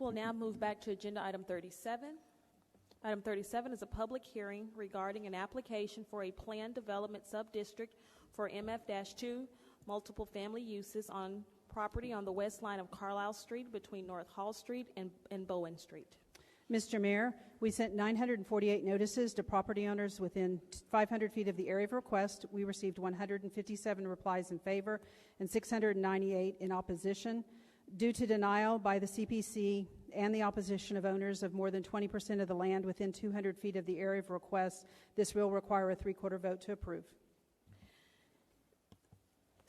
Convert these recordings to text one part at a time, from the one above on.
We'll now move back to agenda item 37. Item 37 is a public hearing regarding an application for a planned development sub-district for MF-2 multiple family uses on property on the west line of Carlisle Street between North Hall Street and Bowen Street. Mr. Mayor, we sent 948 notices to property owners within 500 feet of the area of request. We received 157 replies in favor and 698 in opposition. Due to denial by the CPC and the opposition of owners of more than 20% of the land within 200 feet of the area of request, this will require a three-quarter vote to approve.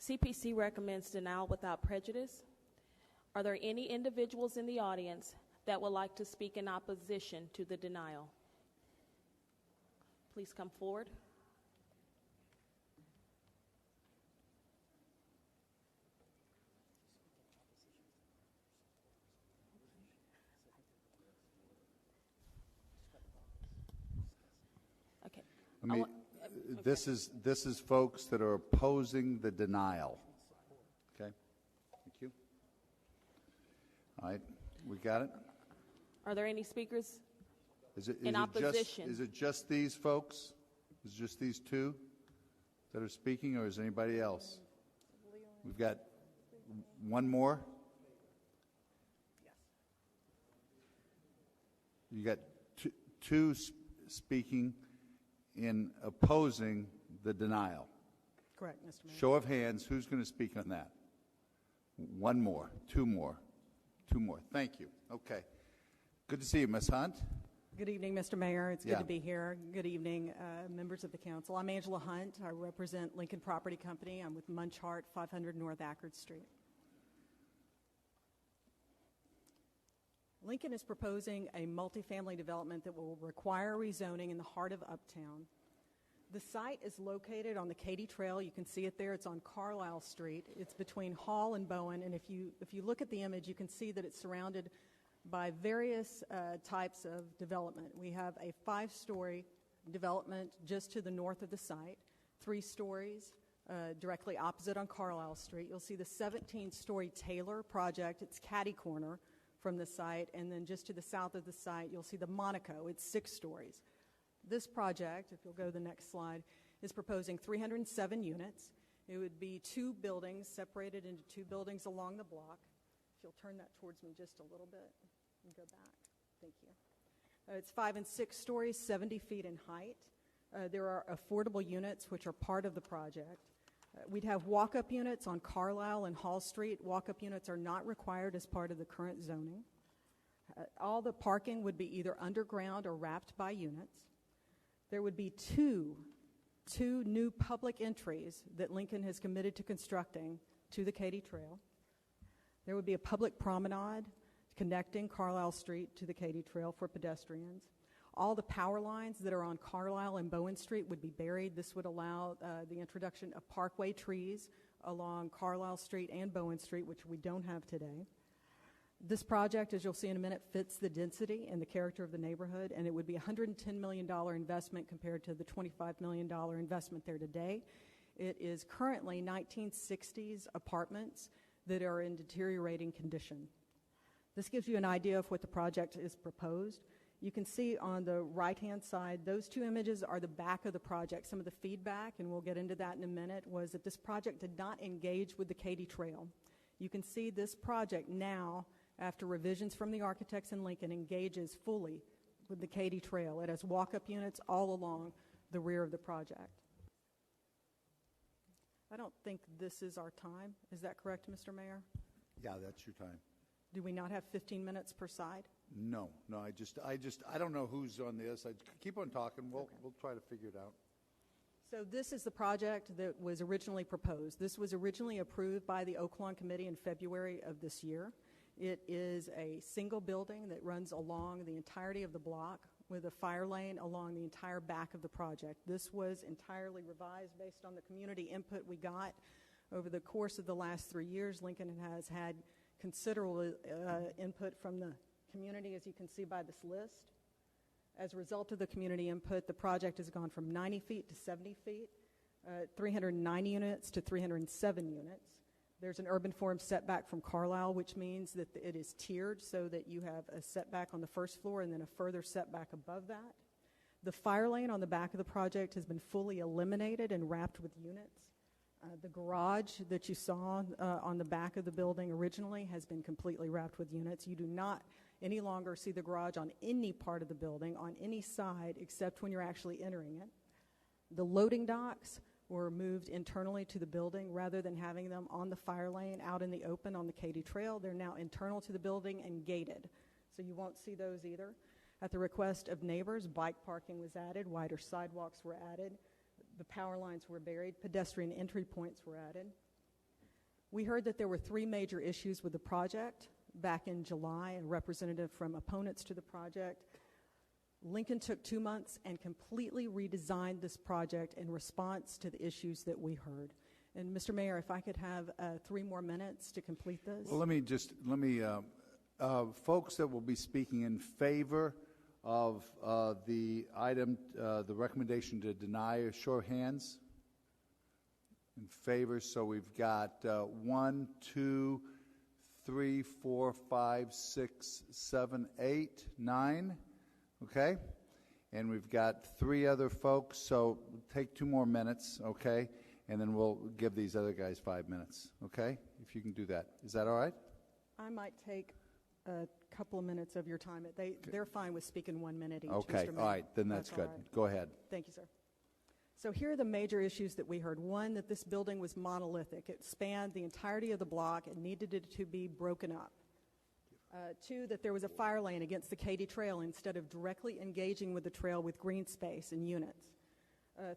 CPC recommends denial without prejudice. Are there any individuals in the audience that would like to speak in opposition to the denial? Please come forward. Okay. This is folks that are opposing the denial. Okay. Thank you. All right. We got it. Are there any speakers in opposition? Is it just these folks? Is it just these two that are speaking, or is anybody else? We've got one more. You got two speaking in opposing the denial. Correct, Mr. Mayor. Show of hands, who's going to speak on that? One more, two more. Thank you. Okay. Good to see you, Ms. Hunt. Good evening, Mr. Mayor. It's good to be here. Good evening, members of the council. I'm Angela Hunt. I represent Lincoln Property Company. I'm with Munchart, 500 North Ackard Street. Lincoln is proposing a multifamily development that will require rezoning in the heart of Uptown. The site is located on the Katy Trail. You can see it there. It's on Carlisle Street. It's between Hall and Bowen, and if you look at the image, you can see that it's surrounded by various types of development. We have a 5-story development just to the north of the site, 3 stories directly opposite on Carlisle Street. You'll see the 17-story Taylor project. It's catty corner from the site, and then just to the south of the site, you'll see the Monaco. It's 6 stories. This project, if you'll go to the next slide, is proposing 307 units. It would be 2 buildings separated into 2 buildings along the block. If you'll turn that towards me just a little bit and go back. Thank you. It's 5 and 6 stories, 70 feet in height. There are affordable units, which are part of the project. We'd have walk-up units on Carlisle and Hall Street. Walk-up units are not required as part of the current zoning. All the parking would be either underground or wrapped by units. There would be two new public entries that Lincoln has committed to constructing to the Katy Trail. There would be a public promenade connecting Carlisle Street to the Katy Trail for pedestrians. All the power lines that are on Carlisle and Bowen Street would be buried. This would allow the introduction of parkway trees along Carlisle Street and Bowen Street, which we don't have today. This project, as you'll see in a minute, fits the density and the character of the neighborhood, and it would be a $110 million investment compared to the $25 million investment there today. It is currently 1960s apartments that are in deteriorating condition. This gives you an idea of what the project is proposed. You can see on the right-hand side, those 2 images are the back of the project. Some of the feedback, and we'll get into that in a minute, was that this project did not engage with the Katy Trail. You can see this project now, after revisions from the architects in Lincoln, engages fully with the Katy Trail. It has walk-up units all along the rear of the project. I don't think this is our time. Is that correct, Mr. Mayor? Yeah, that's your time. Do we not have 15 minutes per side? No, I don't know who's on this. I keep on talking. We'll try to figure it out. So this is the project that was originally proposed. This was originally approved by the Oaklawn Committee in February of this year. It is a single building that runs along the entirety of the block with a fire lane along the entire back of the project. This was entirely revised based on the community input we got over the course of the last 3 years. Lincoln has had considerable input from the community, as you can see by this list. As a result of the community input, the project has gone from 90 feet to 70 feet, 390 units to 307 units. There's an urban form setback from Carlisle, which means that it is tiered so that you have a setback on the first floor and then a further setback above that. The fire lane on the back of the project has been fully eliminated and wrapped with units. The garage that you saw on the back of the building originally has been completely wrapped with units. You do not any longer see the garage on any part of the building, on any side, except when you're actually entering it. The loading docks were moved internally to the building rather than having them on the fire lane out in the open on the Katy Trail. They're now internal to the building and gated, so you won't see those either. At the request of neighbors, bike parking was added, wider sidewalks were added, the power lines were buried, pedestrian entry points were added. We heard that there were 3 major issues with the project back in July. A representative from opponents to the project. Lincoln took 2 months and completely redesigned this project in response to the issues that we heard. And Mr. Mayor, if I could have 3 more minutes to complete this. Well, folks that will be speaking in favor of the item, the recommendation to deny, show of hands. In favor, so we've got 1, 2, 3, 4, 5, 6, 7, 8, 9. Okay? And we've got 3 other folks, so we'll take 2 more minutes, okay? And then we'll give these other guys 5 minutes, okay? If you can do that. Is that all right? I might take a couple of minutes of your time. They're fine with speaking 1 minute each, Okay, Mr. Mayor. all right, then that's good. All right. Go ahead. Thank you, sir. So here are the major issues that we heard. 1, that this building was monolithic. It spanned the entirety of the block and needed it to be broken up. 2, that there was a fire lane against the Katy Trail instead of directly engaging with the trail with green space and units.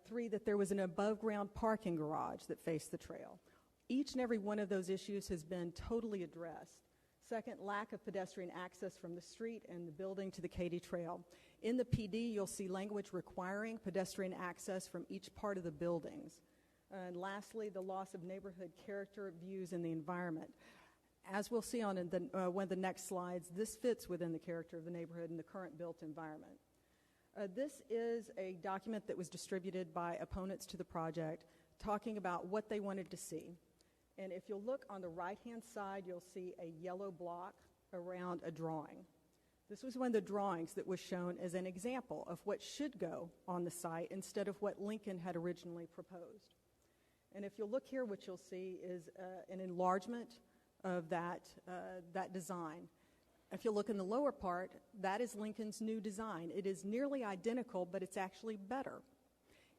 3, that there was an above-ground parking garage that faced the trail. Each and every one of those issues has been totally addressed. 2nd, lack of pedestrian access from the street and the building to the Katy Trail. In the PD, you'll see language requiring pedestrian access from each part of the buildings. And lastly, the loss of neighborhood character, views, and the environment. As we'll see on one of the next slides, this fits within the character of the neighborhood and the current built environment. This is a document that was distributed by opponents to the project talking about what they wanted to see. And if you'll look on the right-hand side, you'll see a yellow block around a drawing. This was one of the drawings that was shown as an example of what should go on the site instead of what Lincoln had originally proposed. And if you'll look here, what you'll see is an enlargement of that design. If you look in the lower part, that is Lincoln's new design. It is nearly identical, but it's actually better.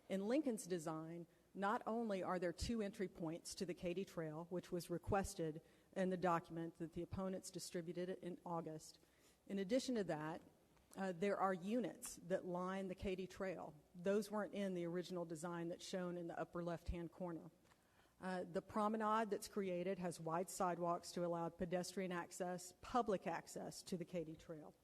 In Lincoln's design, not only are there 2 entry points to the Katy Trail, which was requested in the document that the opponents distributed in August. In addition to that, there are units that line the Katy Trail. Those weren't in the original design that's shown in the upper left-hand corner. The promenade that's created has wide sidewalks to allow pedestrian access, public access to the Katy Trail.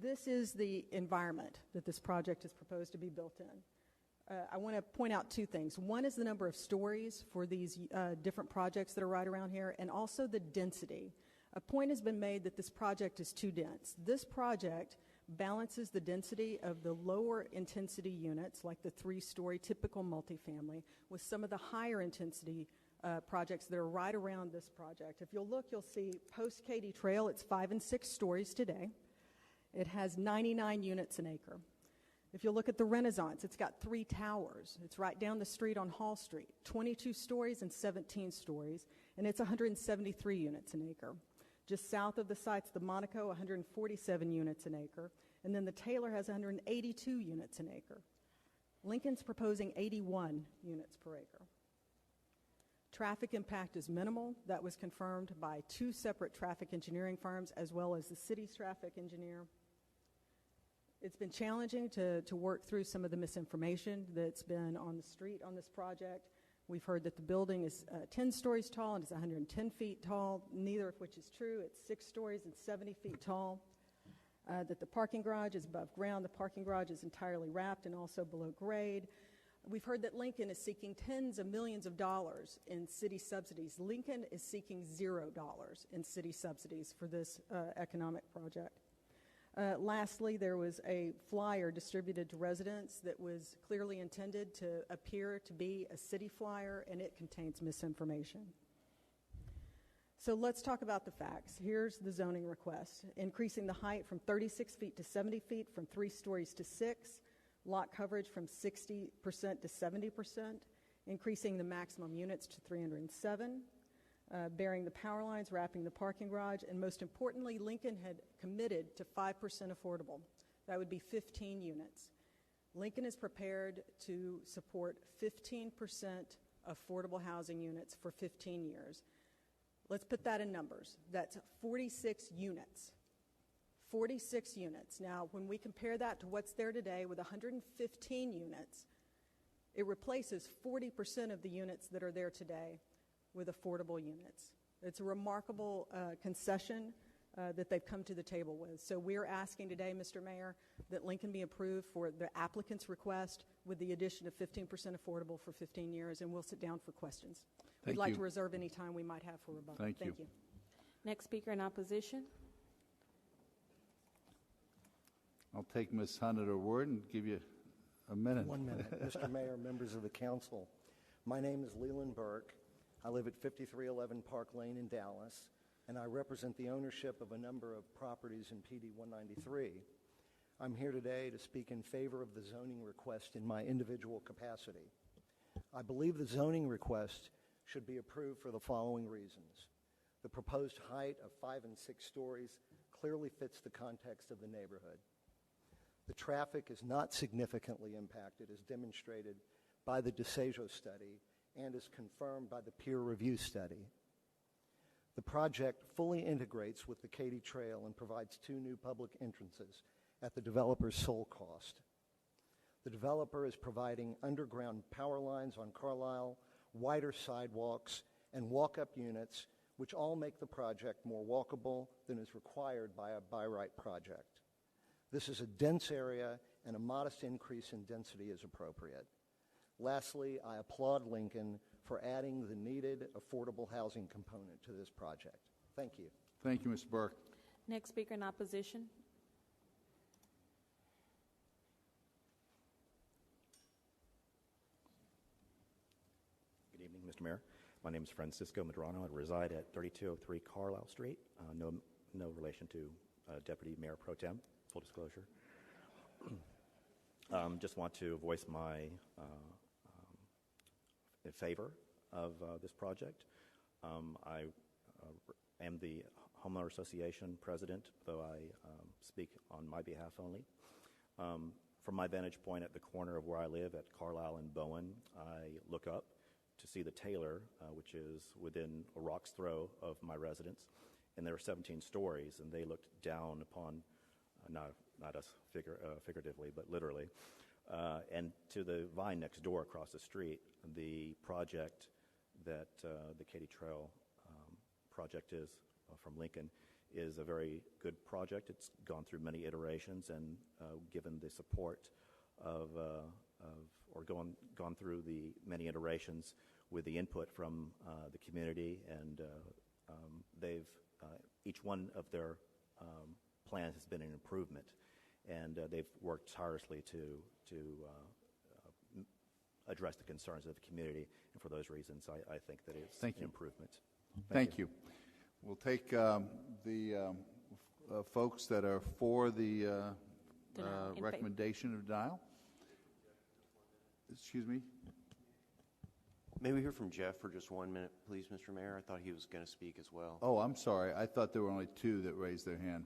This is the environment that this project is proposed to be built in. I want to point out 2 things. One is the number of stories for these different projects that are right around here, and also the density. A point has been made that this project is too dense. This project balances the density of the lower intensity units, like the 3-story typical multifamily, with some of the higher intensity projects that are right around this project. If you'll look, you'll see post-Katy Trail, it's 5 and 6 stories today. It has 99 units an acre. If you look at the Renaissance, it's got 3 towers. It's right down the street on Hall Street, 22 stories and 17 stories, and it's 173 units an acre. Just south of the site's the Monaco, 147 units an acre, and then the Taylor has 182 units an acre. Lincoln's proposing 81 units per acre. Traffic impact is minimal. That was confirmed by 2 separate traffic engineering firms as well as the city's traffic engineer. It's been challenging to work through some of the misinformation that's been on the street on this project. We've heard that the building is 10 stories tall and it's 110 feet tall, neither of which is true. It's 6 stories and 70 feet tall. That the parking garage is above ground. The parking garage is entirely wrapped and also below grade. We've heard that Lincoln is seeking tens of millions of dollars in city subsidies. Lincoln is seeking $0 in city subsidies for this economic project. Lastly, there was a flyer distributed to residents that was clearly intended to appear to be a city flyer, and it contains misinformation. So let's talk about the facts. Here's the zoning request. Increasing the height from 36 feet to 70 feet, from 3 stories to 6, lot coverage from 60% to 70%, increasing the maximum units to 307, burying the power lines, wrapping the parking garage, and most importantly, Lincoln had committed to 5% affordable. That would be 15 units. Lincoln is prepared to support 15% affordable housing units for 15 years. Let's put that in numbers. That's 46 units. 46 units. Now, when we compare that to what's there today with 115 units, it replaces 40% of the units that are there today with affordable units. It's a remarkable concession that they've come to the table with. So we're asking today, Mr. Mayor, that Lincoln be approved for the applicant's request with the addition of 15% affordable for 15 years, and we'll sit down for questions. We'd like to reserve any time we might have for rebuttal. Thank you. Next speaker in opposition. I'll take Ms. Hunt at her word and give you a minute. 1 minute. Mr. Mayor, members of the council, my name is Leland Burke. I live at 5311 Park Lane in Dallas, and I represent the ownership of a number of properties in PD 193. I'm here today to speak in favor of the zoning request in my individual capacity. I believe the zoning request should be approved for the following reasons. The proposed height of 5 and 6 stories clearly fits the context of the neighborhood. The traffic is not significantly impacted, as demonstrated by the DeSajo study and is confirmed by the peer review study. The project fully integrates with the Katy Trail and provides 2 new public entrances at the developer's sole cost. The developer is providing underground power lines on Carlisle, wider sidewalks, and walk-up units, which all make the project more walkable than is required by a by-right project. This is a dense area, and a modest increase in density is appropriate. Lastly, I applaud Lincoln for adding the needed affordable housing component to this project. Thank you. Thank you, Mr. Burke. Next speaker in opposition. Good evening, Mr. Mayor. My name is Francisco Medrano. I reside at 3203 Carlisle Street. No relation to Deputy Mayor Pro Tem, full disclosure. Just want to voice my in favor of this project. I am the Homeowner Association president, though I speak on my behalf only. From my vantage point at the corner of where I live at Carlisle and Bowen, I look up to see the Taylor, which is within a rock's throw of my residence, and there are 17 stories, and they looked down upon, not us figuratively, but literally, and to the vine next door across the street. The project that the Katy Trail project is from Lincoln is a very good project. It's gone through many iterations, and given the support of gone through the many iterations with the input from the community, and they've each one of their plans has been an improvement, and they've worked tirelessly to address the concerns of the community, and for those reasons, I think that it's an improvement. Thank you. We'll take the folks that are for the recommendation of denial. Excuse me? May we hear from Jeff for just 1 minute, please, Mr. Mayor? I thought he was going to speak as well. Oh, I'm sorry. I thought there were only 2 that raised their hand.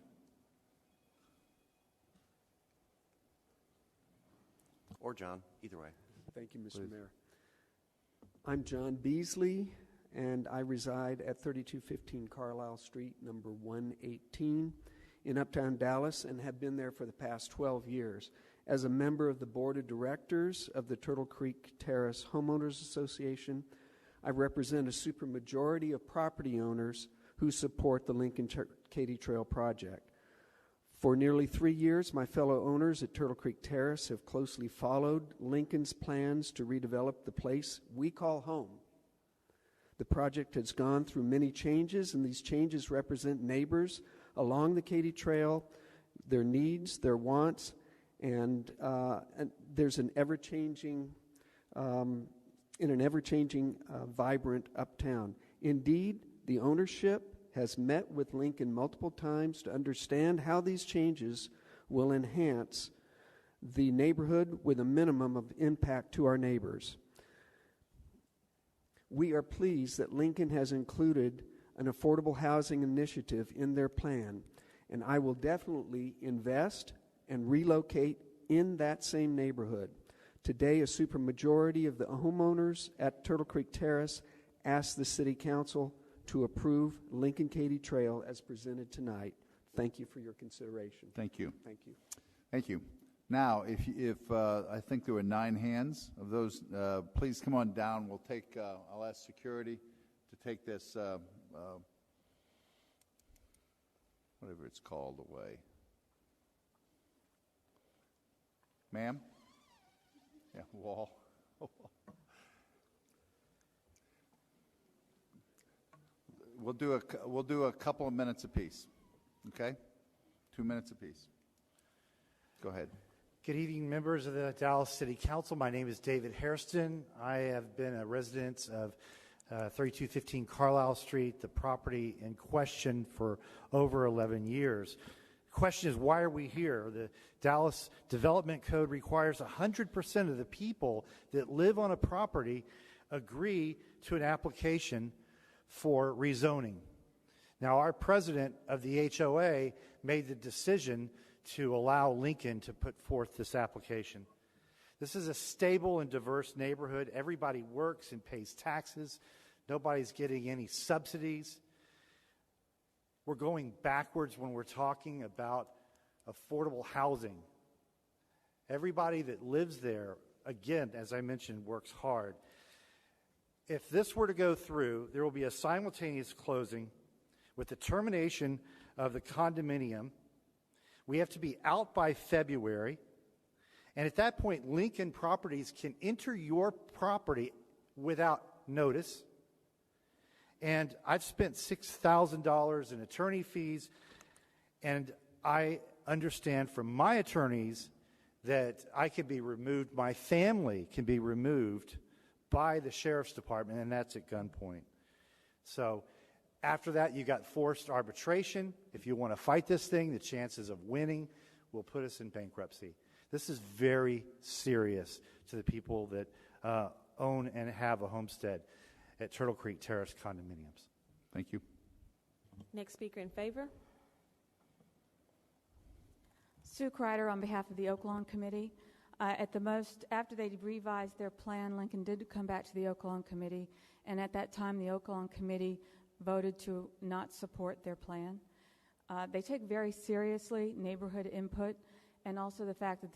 Or John, either way. Thank you, Mr. Please. Mayor. I'm John Beasley, and I reside at 3215 Carlisle Street, number 118, in Uptown Dallas, and have been there for the past 12 years. As a member of the Board of Directors of the Turtle Creek Terrace Homeowners Association, I represent a supermajority of property owners who support the Lincoln Katy Trail project. For nearly 3 years, my fellow owners at Turtle Creek Terrace have closely followed Lincoln's plans to redevelop the place we call home. The project has gone through many changes, and these changes represent neighbors along the Katy Trail their needs, their wants, and there's an ever-changing, vibrant uptown. Indeed, the ownership has met with Lincoln multiple times to understand how these changes will enhance the neighborhood with a minimum of impact to our neighbors. We are pleased that Lincoln has included an affordable housing initiative in their plan, and I will definitely invest and relocate in that same neighborhood. Today, a supermajority of the homeowners at Turtle Creek Terrace asked the City Council to approve Lincoln Katy Trail as presented tonight. Thank you for your consideration. Thank you. Thank you. Thank you. Now, if I think there were 9 hands of those, please come on down. We'll take. I'll ask security to take this, whatever it's called, away. Ma'am? Yeah, wall. We'll do a couple of minutes apiece. Okay, 2 minutes apiece. Go ahead. Good evening, members of the Dallas City Council. My name is David Hairston. I have been a resident of 3215 Carlisle Street, the property in question, for over 11 years. The question is, why are we here? The Dallas Development Code requires 100% of the people that live on a property agree to an application for rezoning. Now, our president of the HOA made the decision to allow Lincoln to put forth this application. This is a stable and diverse neighborhood. Everybody works and pays taxes. Nobody's getting any subsidies. We're going backwards when we're talking about affordable housing. Everybody that lives there, again, as I mentioned, works hard. If this were to go through, there will be a simultaneous closing with the termination of the condominium. We have to be out by February. And at that point, Lincoln Properties can enter your property without notice. And I've spent $6,000 in attorney fees. And I understand from my attorneys that I can be removed, my family can be removed by the sheriff's department, and that's at gunpoint. So after that, you got forced arbitration. If you want to fight this thing, the chances of winning will put us in bankruptcy. This is very serious to the people that own and have a homestead at Turtle Creek Terrace condominiums. Thank you. Next speaker in favor. Sue Kreider on behalf of the Oak Lawn Committee. At the most, after they revised their plan, Lincoln did come back to the Oak Lawn Committee, and at that time the Oak Lawn Committee voted to not support their plan. They take very seriously neighborhood input, and also the fact that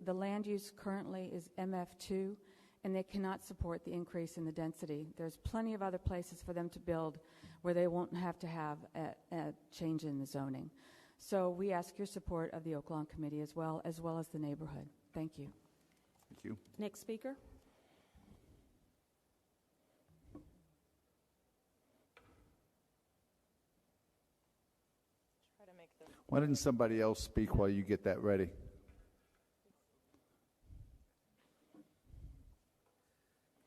the land use currently is MF2, and they cannot support the increase in the density. There's plenty of other places for them to build where they won't have to have a change in the zoning. So we ask your support of the Oak Lawn Committee as well as the neighborhood. Thank you. Thank you. Next speaker. Why didn't somebody else speak while you get that ready?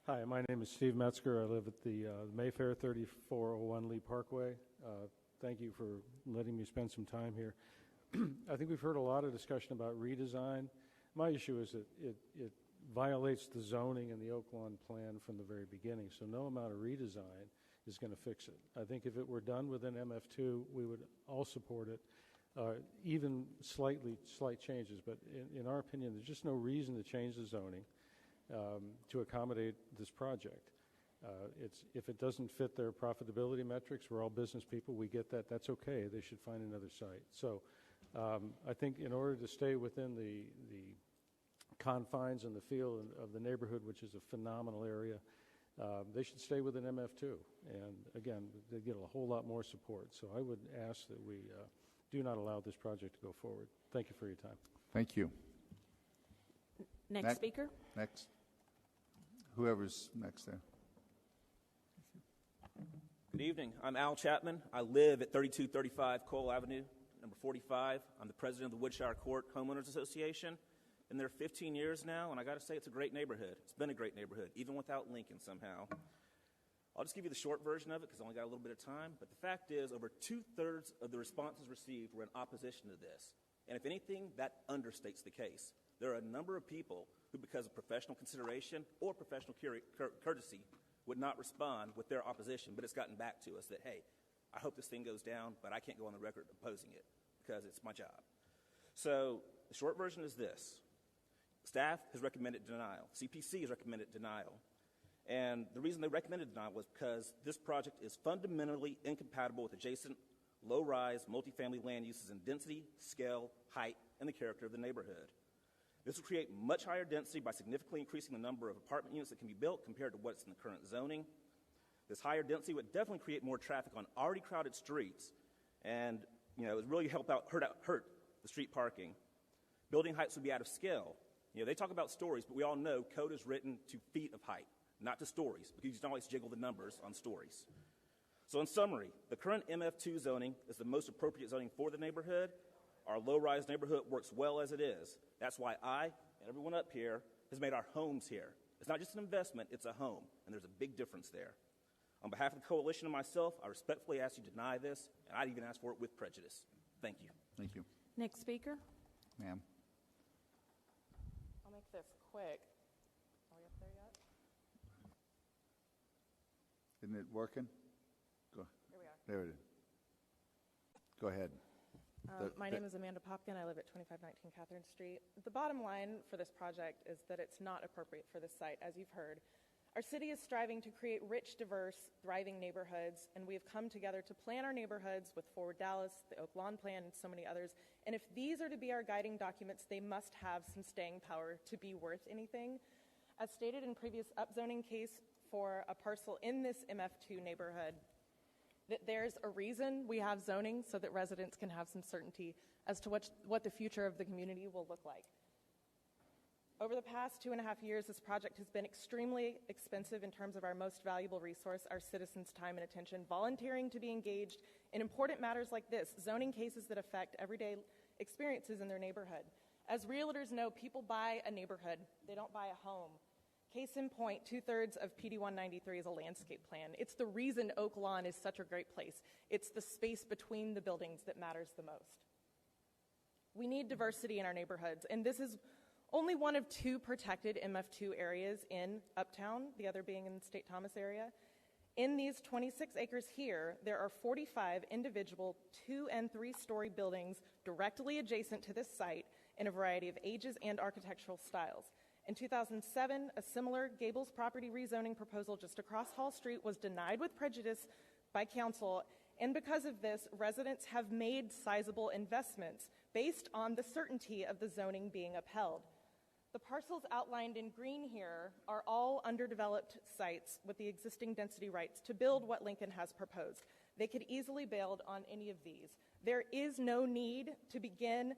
Hi, my name is Steve Metzger. I live at the Mayfair 3401 Lee Parkway. Thank you for letting me spend some time here. I think we've heard a lot of discussion about redesign. My issue is that it violates the zoning and the Oak Lawn plan from the very beginning, so no amount of redesign is going to fix it. I think if it were done within MF2, we would all support it, even slight changes. But in our opinion, there's just no reason to change the zoning to accommodate this project. If it doesn't fit their profitability metrics, we're all business people. We get that. That's okay. They should find another site. So I think in order to stay within the confines and the feel of the neighborhood, which is a phenomenal area, they should stay within MF2. And again, they get a whole lot more support. So I would ask that we do not allow this project to go forward. Thank you for your time. Thank you. Next speaker. Next. Whoever's next there. Good evening. I'm Al Chapman. I live at 3235 Cole Avenue, number 45. I'm the president of the Woodshire Court Homeowners Association. Been there 15 years now, and I got to say it's a great neighborhood. It's been a great neighborhood, even without Lincoln somehow. I'll just give you the short version of it because I only got a little bit of time. But the fact is, over 2/3 of the responses received were in opposition to this. And if anything, that understates the case. There are a number of people who, because of professional consideration or professional courtesy, would not respond with their opposition. But it's gotten back to us that, hey, I hope this thing goes down, but I can't go on the record opposing it because it's my job. So the short version is this. Staff has recommended denial. CPC has recommended denial. And the reason they recommended denial was because this project is fundamentally incompatible with adjacent low-rise multifamily land uses in density, scale, height, and the character of the neighborhood. This will create much higher density by significantly increasing the number of apartment units that can be built compared to what's in the current zoning. This higher density would definitely create more traffic on already crowded streets, and it would really hurt the street parking. Building heights would be out of scale. They talk about stories, but we all know code is written to feet of height, not to stories, because you don't always jiggle the numbers on stories. So in summary, the current MF2 zoning is the most appropriate zoning for the neighborhood. Our low-rise neighborhood works well as it is. That's why I and everyone up here has made our homes here. It's not just an investment, it's a home, and there's a big difference there. On behalf of the coalition and myself, I respectfully ask you to deny this, and I'd even ask for it with prejudice. Thank you. Thank you. Next speaker. Ma'am. I'll make this quick. Are we up there yet? Isn't it working? Go. Here we are. There it is. Go ahead. My name is Amanda Popkin. I live at 2519 Catherine Street. The bottom line for this project is that it's not appropriate for this site, as you've heard. Our city is striving to create rich, diverse, thriving neighborhoods, and we have come together to plan our neighborhoods with Forward Dallas, the Oak Lawn Plan, and so many others. And if these are to be our guiding documents, they must have some staying power to be worth anything. As stated in previous upzoning case for a parcel in this MF2 neighborhood, that there's a reason we have zoning so that residents can have some certainty as to what the future of the community will look like. Over the past 2.5 years, this project has been extremely expensive in terms of our most valuable resource, our citizens' time and attention, volunteering to be engaged in important matters like this, zoning cases that affect everyday experiences in their neighborhood. As realtors know, people buy a neighborhood, they don't buy a home. Case in point, 2/3 of PD 193 is a landscape plan. It's the reason Oak Lawn is such a great place. It's the space between the buildings that matters the most. We need diversity in our neighborhoods, and this is only one of 2 protected MF2 areas in Uptown, the other being in the State Thomas area. In these 26 acres here, there are 45 individual 2- and 3-story buildings directly adjacent to this site in a variety of ages and architectural styles. In 2007, a similar Gables property rezoning proposal just across Hall Street was denied with prejudice by council, and because of this, residents have made sizable investments based on the certainty of the zoning being upheld. The parcels outlined in green here are all underdeveloped sites with the existing density rights to build what Lincoln has proposed. They could easily build on any of these. There is no need to begin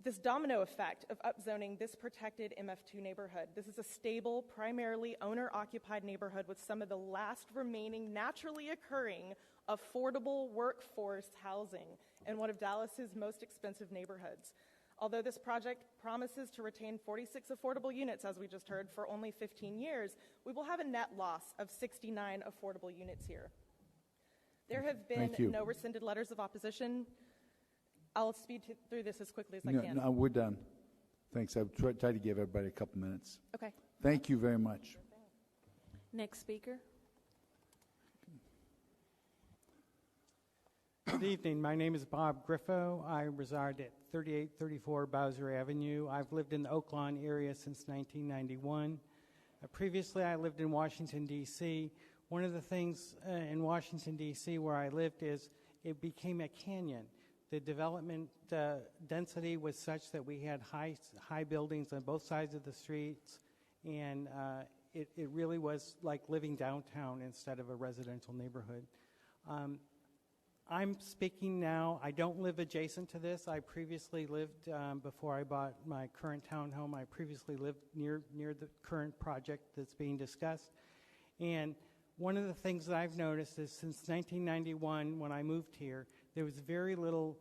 this domino effect of upzoning this protected MF2 neighborhood. This is a stable, primarily owner-occupied neighborhood with some of the last remaining naturally occurring affordable workforce housing in one of Dallas's most expensive neighborhoods. Although this project promises to retain 46 affordable units, as we just heard, for only 15 years, we will have a net loss of 69 affordable units here. There have been no rescinded letters of opposition. I'll speed through this as quickly as I can. No, we're done. Thanks. I've tried to give everybody a couple minutes. Okay. Thank you very much. Next speaker. Good evening. My name is Bob Griffo. I reside at 3834 Bowser Avenue. I've lived in the Oak Lawn area since 1991. Previously, I lived in Washington, D.C. One of the things in Washington, D.C. where I lived is it became a canyon. The development density was such that we had high buildings on both sides of the streets, and it really was like living downtown instead of a residential neighborhood. I'm speaking now. I don't live adjacent to this. I previously lived, before I bought my current townhome, I previously lived near the current project that's being discussed. And one of the things that I've noticed is since 1991, when I moved here, there was very little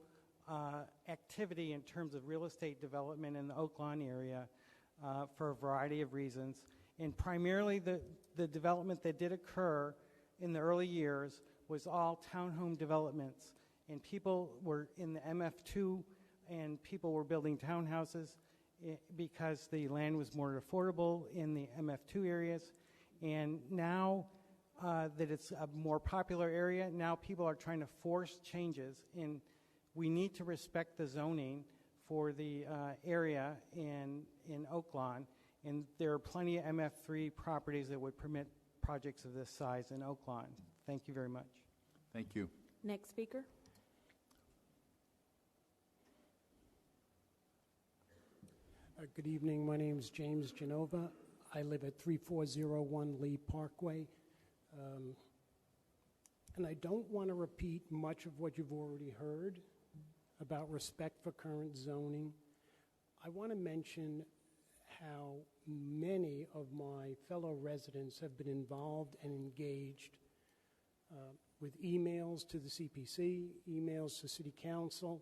activity in terms of real estate development in the Oaklawn area for a variety of reasons. And primarily the development that did occur in the early years was all townhome developments. And people were in the MF2 and people were building townhouses because the land was more affordable in the MF2 areas. And now that it's a more popular area, now people are trying to force changes. And we need to respect the zoning for the area in Oaklawn. And there are plenty of MF3 properties that would permit projects of this size in Oaklawn. Thank you very much. Thank you. Next speaker. Good evening. My name is James Genova. I live at 3401 Lee Parkway. And I don't want to repeat much of what you've already heard about respect for current zoning. I want to mention how many of my fellow residents have been involved and engaged with emails to the CPC, emails to City Council.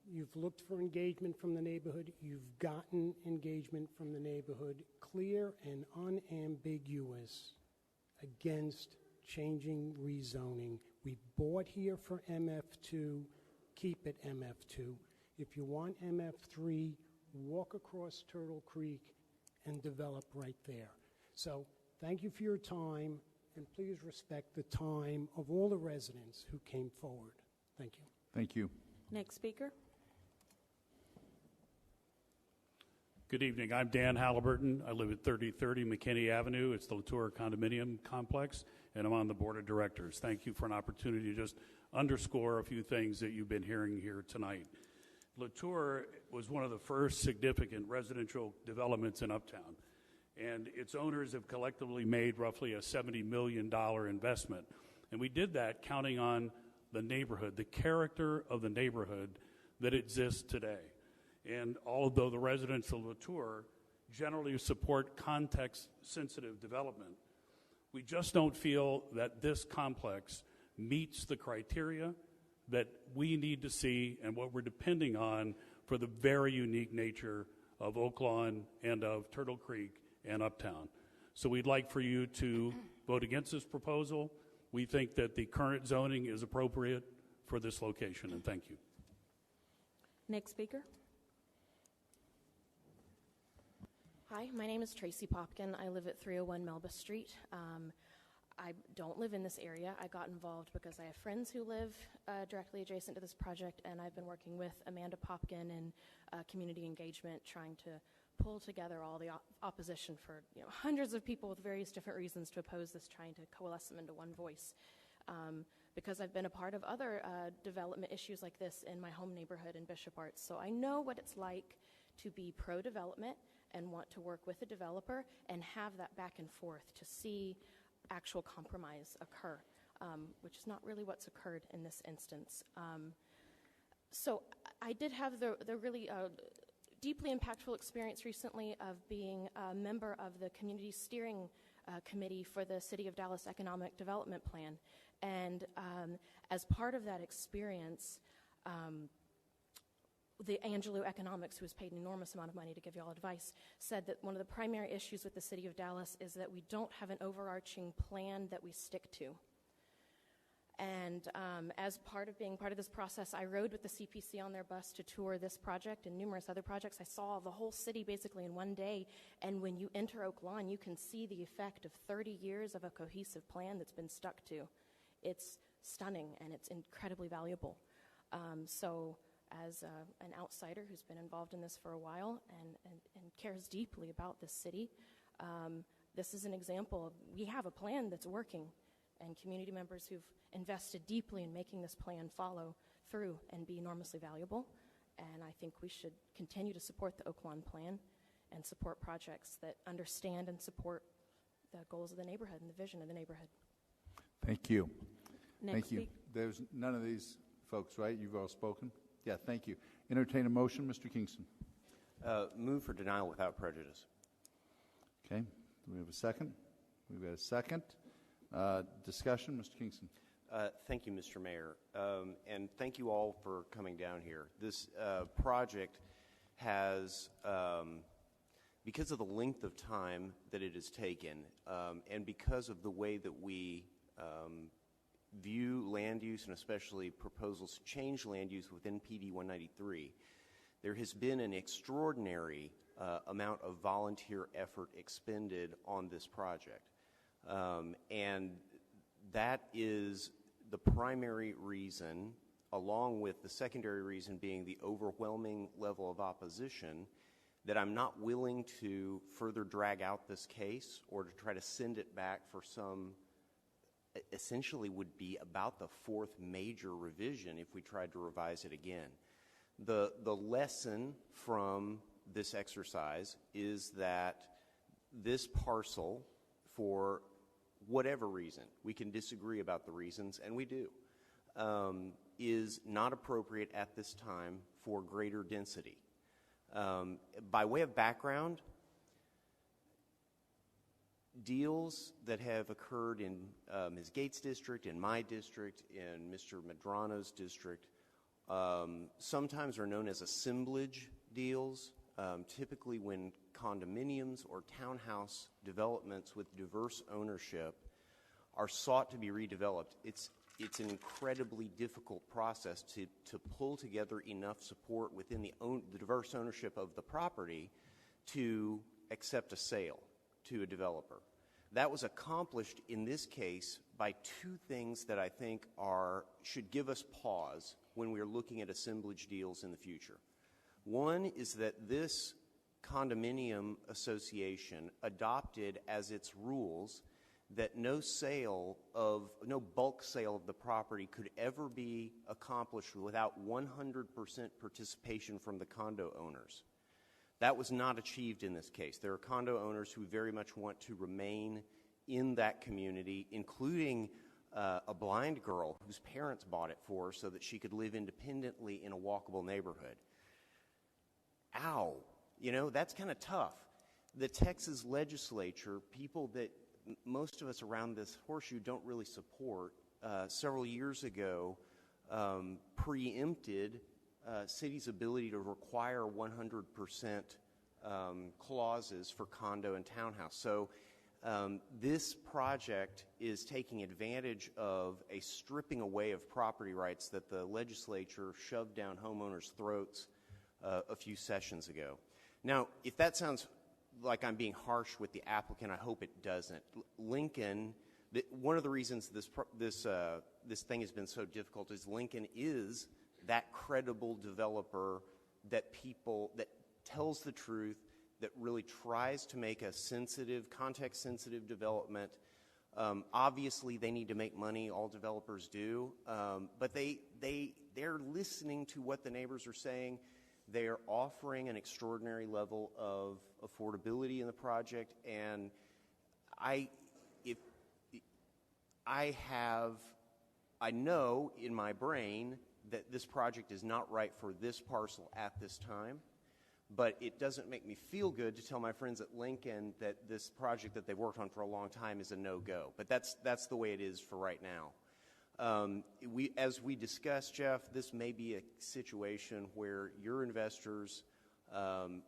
You've looked for engagement from the neighborhood. You've gotten engagement from the neighborhood, clear and unambiguous, against changing rezoning. We bought here for MF2, keep it MF2. If you want MF3, walk across Turtle Creek and develop right there. So thank you for your time, and please respect the time of all the residents who came forward. Thank you. Thank you. Next speaker. Good evening. I'm Dan Halliburton. I live at 3030 McKinney Avenue. It's the Latour Condominium Complex, and I'm on the board of directors. Thank you for an opportunity to just underscore a few things that you've been hearing here tonight. Latour was one of the first significant residential developments in Uptown, and its owners have collectively made roughly a $70 million investment. And we did that counting on the neighborhood, the character of the neighborhood that exists today. And although the residents of Latour generally support context-sensitive development, we just don't feel that this complex meets the criteria that we need to see and what we're depending on for the very unique nature of Oaklawn and of Turtle Creek and Uptown. So we'd like for you to vote against this proposal. We think that the current zoning is appropriate for this location, and thank you. Next speaker. Hi, my name is Tracy Popkin. I live at 301 Melba Street. I don't live in this area. I got involved because I have friends who live directly adjacent to this project, and I've been working with Amanda Popkin in community engagement, trying to pull together all the opposition for hundreds of people with various different reasons to oppose this, trying to coalesce them into one voice. Because I've been a part of other development issues like this in my home neighborhood in Bishop Arts, so I know what it's like to be pro-development and want to work with a developer and have that back and forth to see actual compromise occur, which is not really what's occurred in this instance. So I did have the really deeply impactful experience recently of being a member of the community steering committee for the City of Dallas Economic Development Plan. And as part of that experience, the Angelo Economics, who has paid an enormous amount of money to give you all advice, said that one of the primary issues with the City of Dallas is that we don't have an overarching plan that we stick to. And as part of being part of this process, I rode with the CPC on their bus to tour this project and numerous other projects. I saw the whole city basically in one day. And when you enter Oaklawn, you can see the effect of 30 years of a cohesive plan that's been stuck to. It's stunning and it's incredibly valuable. So as an outsider who's been involved in this for a while and cares deeply about this city, this is an example of we have a plan that's working, and community members who've invested deeply in making this plan follow through and be enormously valuable. And I think we should continue to support the Oaklawn plan and support projects that understand and support the goals of the neighborhood and the vision of the neighborhood. Thank you. Next Thank you. There's none of these folks, right? You've all spoken? Yeah, thank you. Entertain a motion, Mr. Kingston. Move for denial without prejudice. Okay. Do we have a second? We've got a second. Discussion, Mr. Kingston. Thank you, Mr. Mayor, and thank you all for coming down here. This project has, because of the length of time that it has taken, and because of the way that we view land use, and especially proposals to change land use within PD 193, there has been an extraordinary amount of volunteer effort expended on this project. And that is the primary reason, along with the secondary reason being the overwhelming level of opposition, that I'm not willing to further drag out this case or to try to send it back for some, essentially would be about the fourth major revision if we tried to revise it again. The lesson from this exercise is that this parcel, for whatever reason, we can disagree about the reasons, and we do, is not appropriate at this time for greater density. By way of background, deals that have occurred in Ms. Gates' district, in my district, in Mr. Medrano's district, sometimes are known as assemblage deals, typically when condominiums or townhouse developments with diverse ownership are sought to be redeveloped. It's an incredibly difficult process to pull together enough support within the diverse ownership of the property to accept a sale to a developer. That was accomplished in this case by two things that I think should give us pause when we are looking at assemblage deals in the future. One is that this condominium association adopted as its rules that no bulk sale of the property could ever be accomplished without 100% participation from the condo owners. That was not achieved in this case. There are condo owners who very much want to remain in that community, including a blind girl whose parents bought it for her so that she could live independently in a walkable neighborhood. Ow, that's kind of tough. The Texas legislature, people that most of us around this horseshoe don't really support, several years ago preempted cities' ability to require 100% clauses for condo and townhouse. So this project is taking advantage of a stripping away of property rights that the legislature shoved down homeowners' throats a few sessions ago. Now, if that sounds like I'm being harsh with the applicant, I hope it doesn't. Lincoln, one of the reasons this thing has been so difficult is Lincoln is that credible developer that tells the truth, that really tries to make a sensitive, context-sensitive development. Obviously, they need to make money. All developers do, but they're listening to what the neighbors are saying. They are offering an extraordinary level of affordability in the project, and I know in my brain that this project is not right for this parcel at this time, but it doesn't make me feel good to tell my friends at Lincoln that this project that they've worked on for a long time is a no-go. But that's the way it is for right now. As we discussed, Jeff, this may be a situation where your investors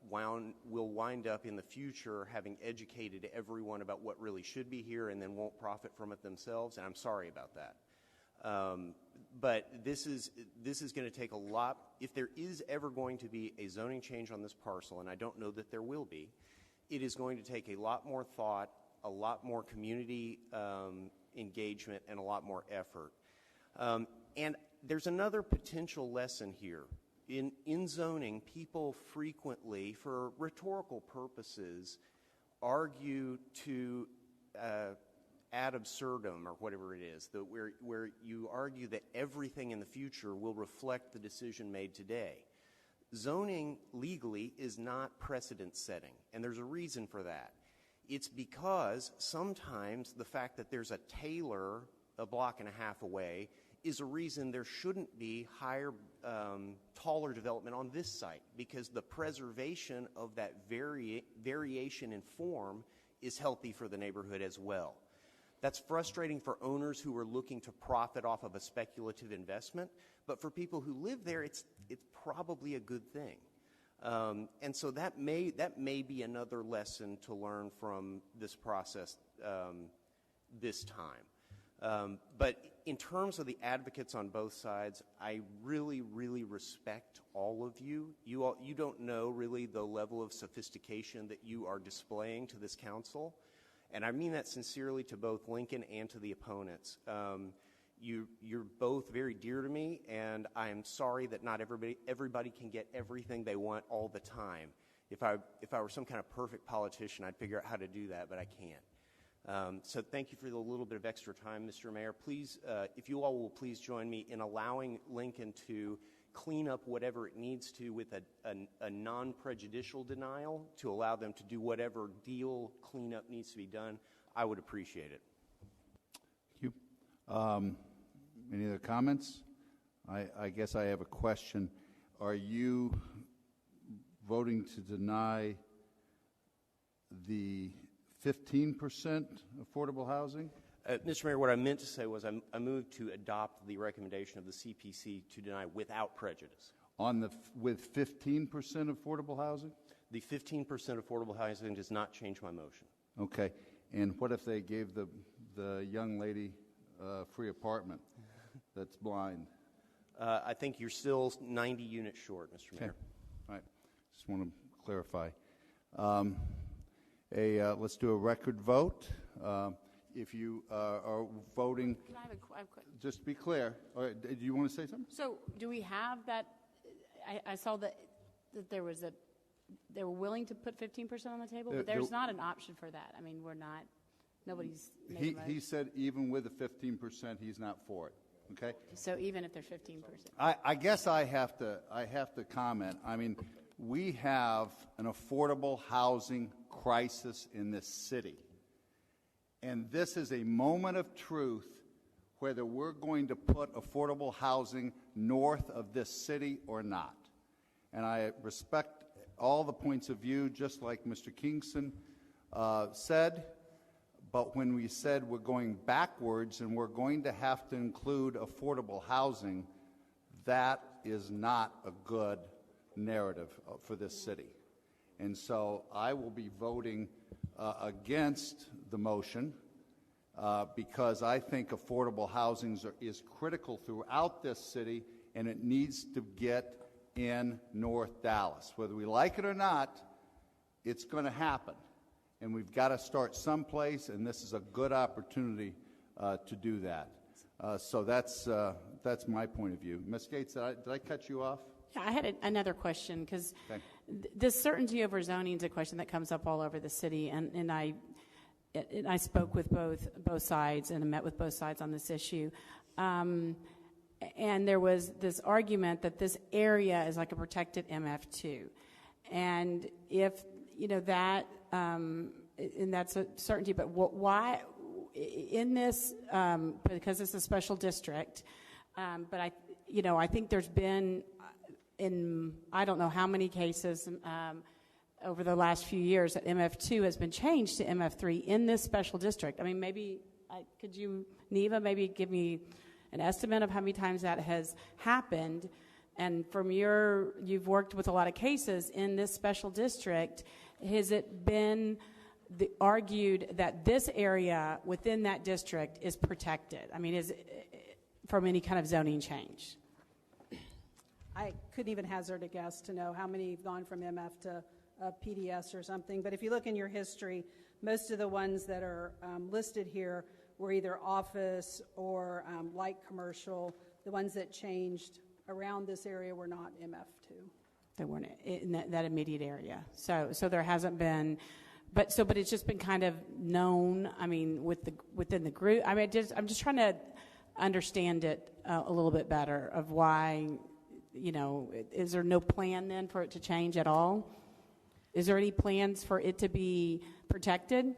will wind up in the future having educated everyone about what really should be here and then won't profit from it themselves, and I'm sorry about that. But this is going to take a lot. If there is ever going to be a zoning change on this parcel, and I don't know that there will be, it is going to take a lot more thought, a lot more community engagement, and a lot more effort. And there's another potential lesson here. In zoning, people frequently, for rhetorical purposes, argue to ad absurdum, or whatever it is, where you argue that everything in the future will reflect the decision made today. Zoning legally is not precedent setting, and there's a reason for that. It's because sometimes the fact that there's a Taylor a block and a half away is a reason there shouldn't be higher, taller development on this site, because the preservation of that variation in form is healthy for the neighborhood as well. That's frustrating for owners who are looking to profit off of a speculative investment, but for people who live there, it's probably a good thing. And so that may be another lesson to learn from this process this time. But in terms of the advocates on both sides, I really, really respect all of you. You don't know really the level of sophistication that you are displaying to this council. And I mean that sincerely to both Lincoln and to the opponents. You're both very dear to me, and I'm sorry that not everybody can get everything they want all the time. If I were some kind of perfect politician, I'd figure out how to do that, but I can't. So thank you for the little bit of extra time, Mr. Mayor. Please, if you all will please join me in allowing Lincoln to clean up whatever it needs to with a non-prejudicial denial to allow them to do whatever deal cleanup needs to be done, I would appreciate it. Thank you. Any other comments? I guess I have a question. Are you voting to deny the 15% affordable housing? Mr. Mayor, what I meant to say was I moved to adopt the recommendation of the CPC to deny without prejudice. With 15% affordable housing? The 15% affordable housing does not change my motion. Okay. And what if they gave the young lady a free apartment that's blind? I think you're still 90 units short, Mr. Mayor. All right. Just want to clarify. Let's do a record vote. If you are voting, Can I have a quick? just to be clear, do you want to say something? So, do we have that? I saw that they were willing to put 15% on the table, but there's not an option for that. I mean, nobody's made a motion. He said even with the 15%, he's not for it. Okay. So even if they're 15%, I guess I have to comment. I mean, we have an affordable housing crisis in this city. And this is a moment of truth whether we're going to put affordable housing north of this city or not. And I respect all the points of view, just like Mr. Kingston said. But when we said we're going backwards and we're going to have to include affordable housing, that is not a good narrative for this city. And so I will be voting against the motion because I think affordable housing is critical throughout this city, and it needs to get in North Dallas. Whether we like it or not, it's going to happen. And we've got to start someplace, and this is a good opportunity to do that. So that's my point of view. Ms. Gates, did I cut you off? Yeah, I had another question because this certainty over zoning is a question that comes up all over the city, and I spoke with both sides and I met with both sides on this issue. And there was this argument that this area is like a protected MF2. And if, that, and that's a certainty, but why, in this, because it's a special district, but I think there's been, in I don't know how many cases over the last few years that MF2 has been changed to MF3 in this special district. I mean, maybe, could you, Neva, maybe give me an estimate of how many times that has happened? And from you've worked with a lot of cases in this special district, has it been argued that this area within that district is protected? I mean, is it from any kind of zoning change? I couldn't even hazard a guess to know how many have gone from MF to PDS or something. But if you look in your history, most of the ones that are listed here were either office or light commercial. The ones that changed around this area were not MF2. They weren't in that immediate area. So there hasn't been, but it's just been kind of known. I mean, within the group. I mean, I'm just trying to understand it a little bit better of why. Is there no plan then for it to change at all? Is there any plans for it to be protected?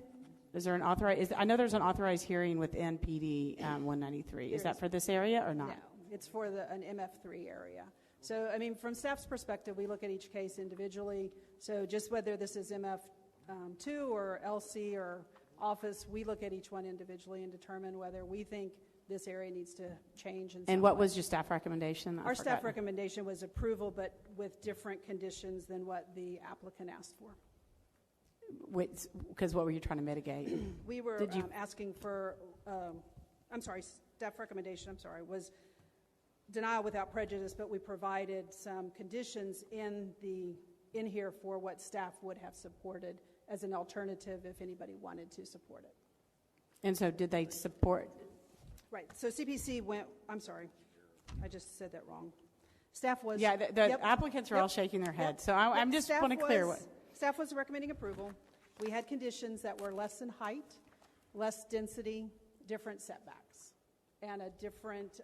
Is there an authorized? I know there's an authorized hearing with NPD 193. Is that for this area or not? No, it's for an MF3 area. So, I mean, from staff's perspective, we look at each case individually. So just whether this is MF2 or LC or office, we look at each one individually and determine whether we think this area needs to change. And what was your staff recommendation? Our staff recommendation was approval, but with different conditions than what the applicant asked for. Because what were you trying to mitigate? We were asking for, staff recommendation, was denial without prejudice, but we provided some conditions in here for what staff would have supported as an alternative if anybody wanted to support it. And so did they support? Right. So CPC went, I'm sorry, I just said that wrong. Staff was... Yeah, the applicants are all shaking their heads. So I'm just want to clear what... Staff was recommending approval. We had conditions that were less in height, less density, different setbacks, and a different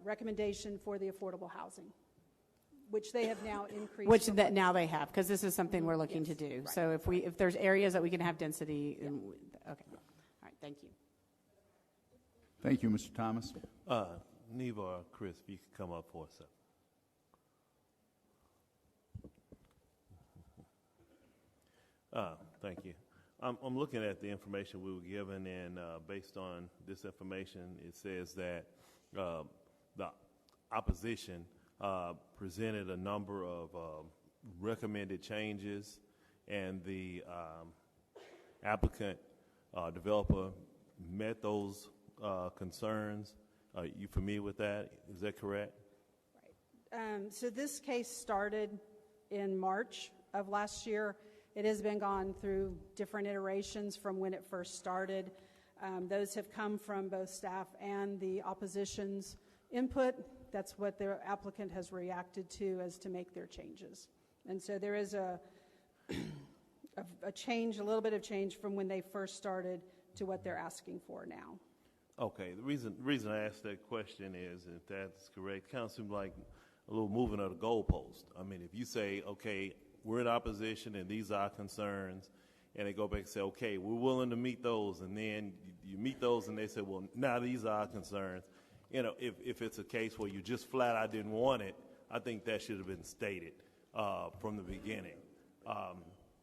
recommendation for the affordable housing, which they have now increased. Which now they have, because this is something we're looking to do. Right. So if there's areas that we can have density, okay. All right, thank you. Thank you, Mr. Thomas. Neva or Chris, if you could come up for a second. Thank you. I'm looking at the information we were given, and based on this information, it says that the opposition presented a number of recommended changes, and the applicant developer met those concerns. Are you familiar with that? Is that correct? Right. So this case started in March of last year. It has been gone through different iterations from when it first started. Those have come from both staff and the opposition's input. That's what the applicant has reacted to as to make their changes. And so there is a change, a little bit of change from when they first started to what they're asking for now. Okay. The reason I asked that question is, if that's correct, kind of seems like a little moving of the goalpost. I mean, if you say, okay, we're in opposition and these are our concerns, and they go back and say, okay, we're willing to meet those, and then you meet those and they say, well, now these are our concerns. You know, if it's a case where you just flat out didn't want it, I think that should have been stated from the beginning.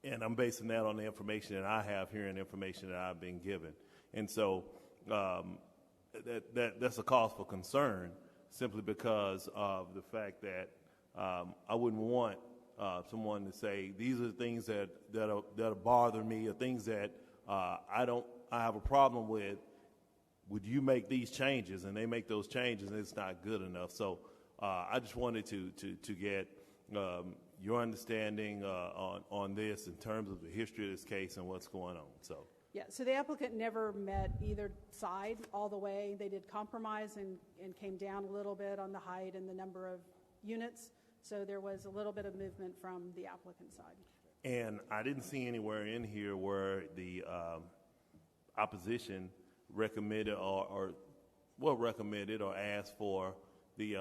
And I'm basing that on the information that I have here and the information that I've been given. And so that's a cause for concern, simply because of the fact that I wouldn't want someone to say, these are the things that bother me, or things that I have a problem with. Would you make these changes? And they make those changes, and it's not good enough. So I just wanted to get your understanding on this in terms of the history of this case and what's going on. So. Yeah, so the applicant never met either side all the way. They did compromise and came down a little bit on the height and the number of units. So there was a little bit of movement from the applicant side. And I didn't see anywhere in here where the opposition recommended or asked for the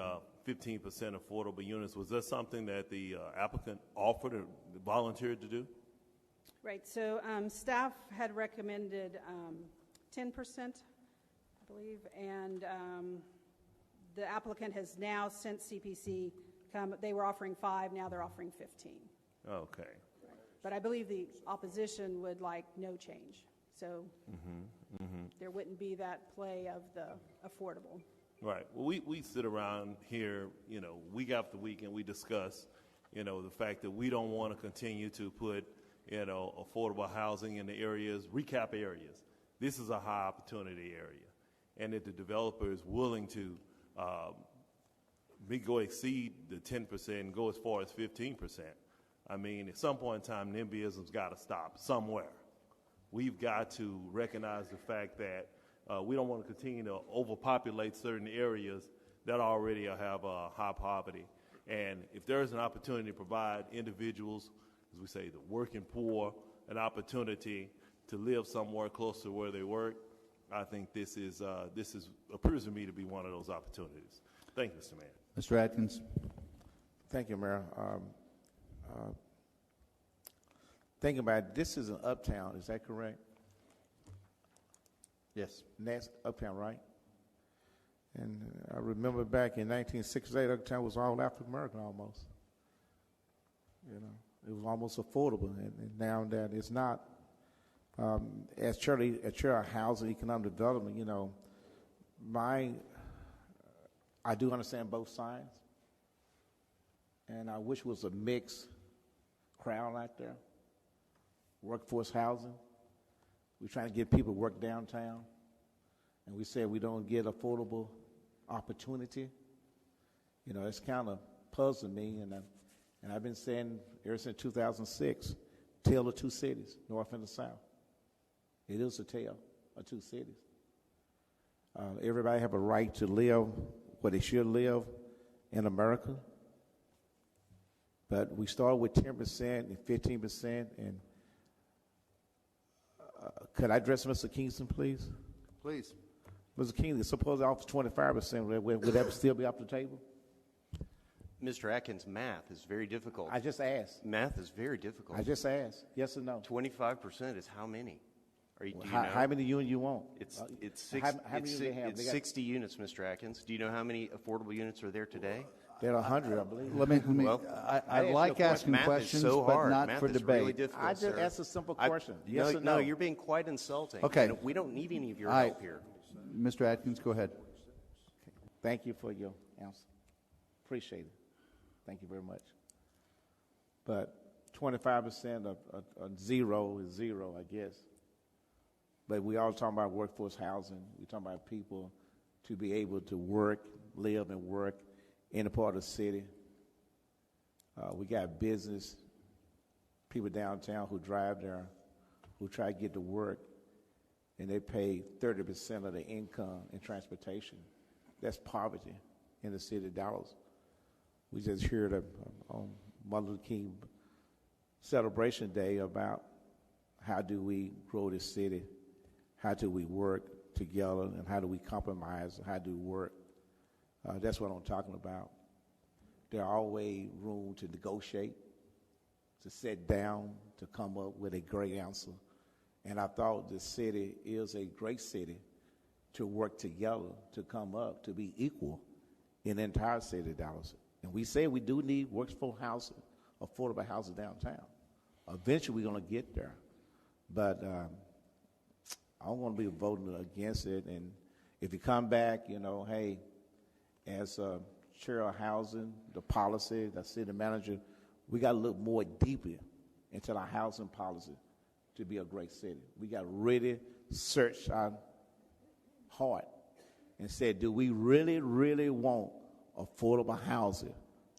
15% affordable units. Was that something that the applicant offered or volunteered to do? Right. So staff had recommended 10%, I believe, and the applicant has now, since CPC come, they were offering 5, now they're offering 15. Okay. Right. But I believe the opposition would like no change. So there wouldn't be that play of the affordable. Right. Well, we sit around here, week after week, and we discuss, the fact that we don't want to continue to put, affordable housing in the areas, recap areas. This is a high opportunity area, and that the developer is willing to go exceed the 10% and go as far as 15%. I mean, at some point in time, NIMBYism's got to stop somewhere. We've got to recognize the fact that we don't want to continue to overpopulate certain areas that already have high poverty. And if there is an opportunity to provide individuals, as we say, the working poor, an opportunity to live somewhere close to where they work, I think this appears to me to be one of those opportunities. Thank you, Mr. Mayor. Mr. Atkins. Thank you, Mayor. Thinking about it, this is an uptown, is that correct? Yes. Next uptown, right? And I remember back in 1968, uptown was all African American almost. It was almost affordable, and now that it's not. As chair of housing economic development, you know, I do understand both sides, and I wish it was a mixed crowd out there. Workforce housing, we're trying to get people to work downtown, and we say we don't get affordable opportunity. You know, it's kind of puzzling me, and I've been saying ever since 2006, tale of two cities, north and the south. It is a tale of two cities. Everybody have a right to live where they should live in America, but we start with 10% and 15%. And could I address Mr. Kingston, please? Please. Mr. Kingston, suppose I offer 25%, would that still be off the table? Mr. Atkins, math is very difficult. I just asked. Math is very difficult. I just asked. Yes or no? 25% is how many? Do you know? How many units you want? It's how many they have? It's 60 units, Mr. Atkins. Do you know how many affordable units are there today? There are 100, I believe. Let me. Well, I like asking math questions, is so but hard. not Math for is debate. really difficult, I just sir. asked a simple question. Yes or no, no? you're being quite insulting. Okay. And we don't need any of your help here. Mr. Atkins, go ahead. Thank you for your answer. Appreciate it. Thank you very much. But 25% of zero is zero, I guess. But we all talking about workforce housing. We talking about people to be able to work, live, and work in a part of the city. We got business people downtown who drive there, who try to get to work, and they pay 30% of their income in transportation. That's poverty in the city of Dallas. We just heard on Martin Luther King Celebration Day about how do we grow this city, how do we work together, and how do we compromise, how do we work. That's what I'm talking about. There's always room to negotiate, to sit down, to come up with a great answer. And I thought the city is a great city to work together, to come up, to be equal in the entire city of Dallas. And we say we do need workforce housing, affordable housing downtown. Eventually we're going to get there. But I don't want to be voting against it. And if you come back, you know, hey, as chair of housing, the policy, the city manager, we got to look more deeply into our housing policy to be a great city. We got to really search our heart and say, do we really, really want affordable housing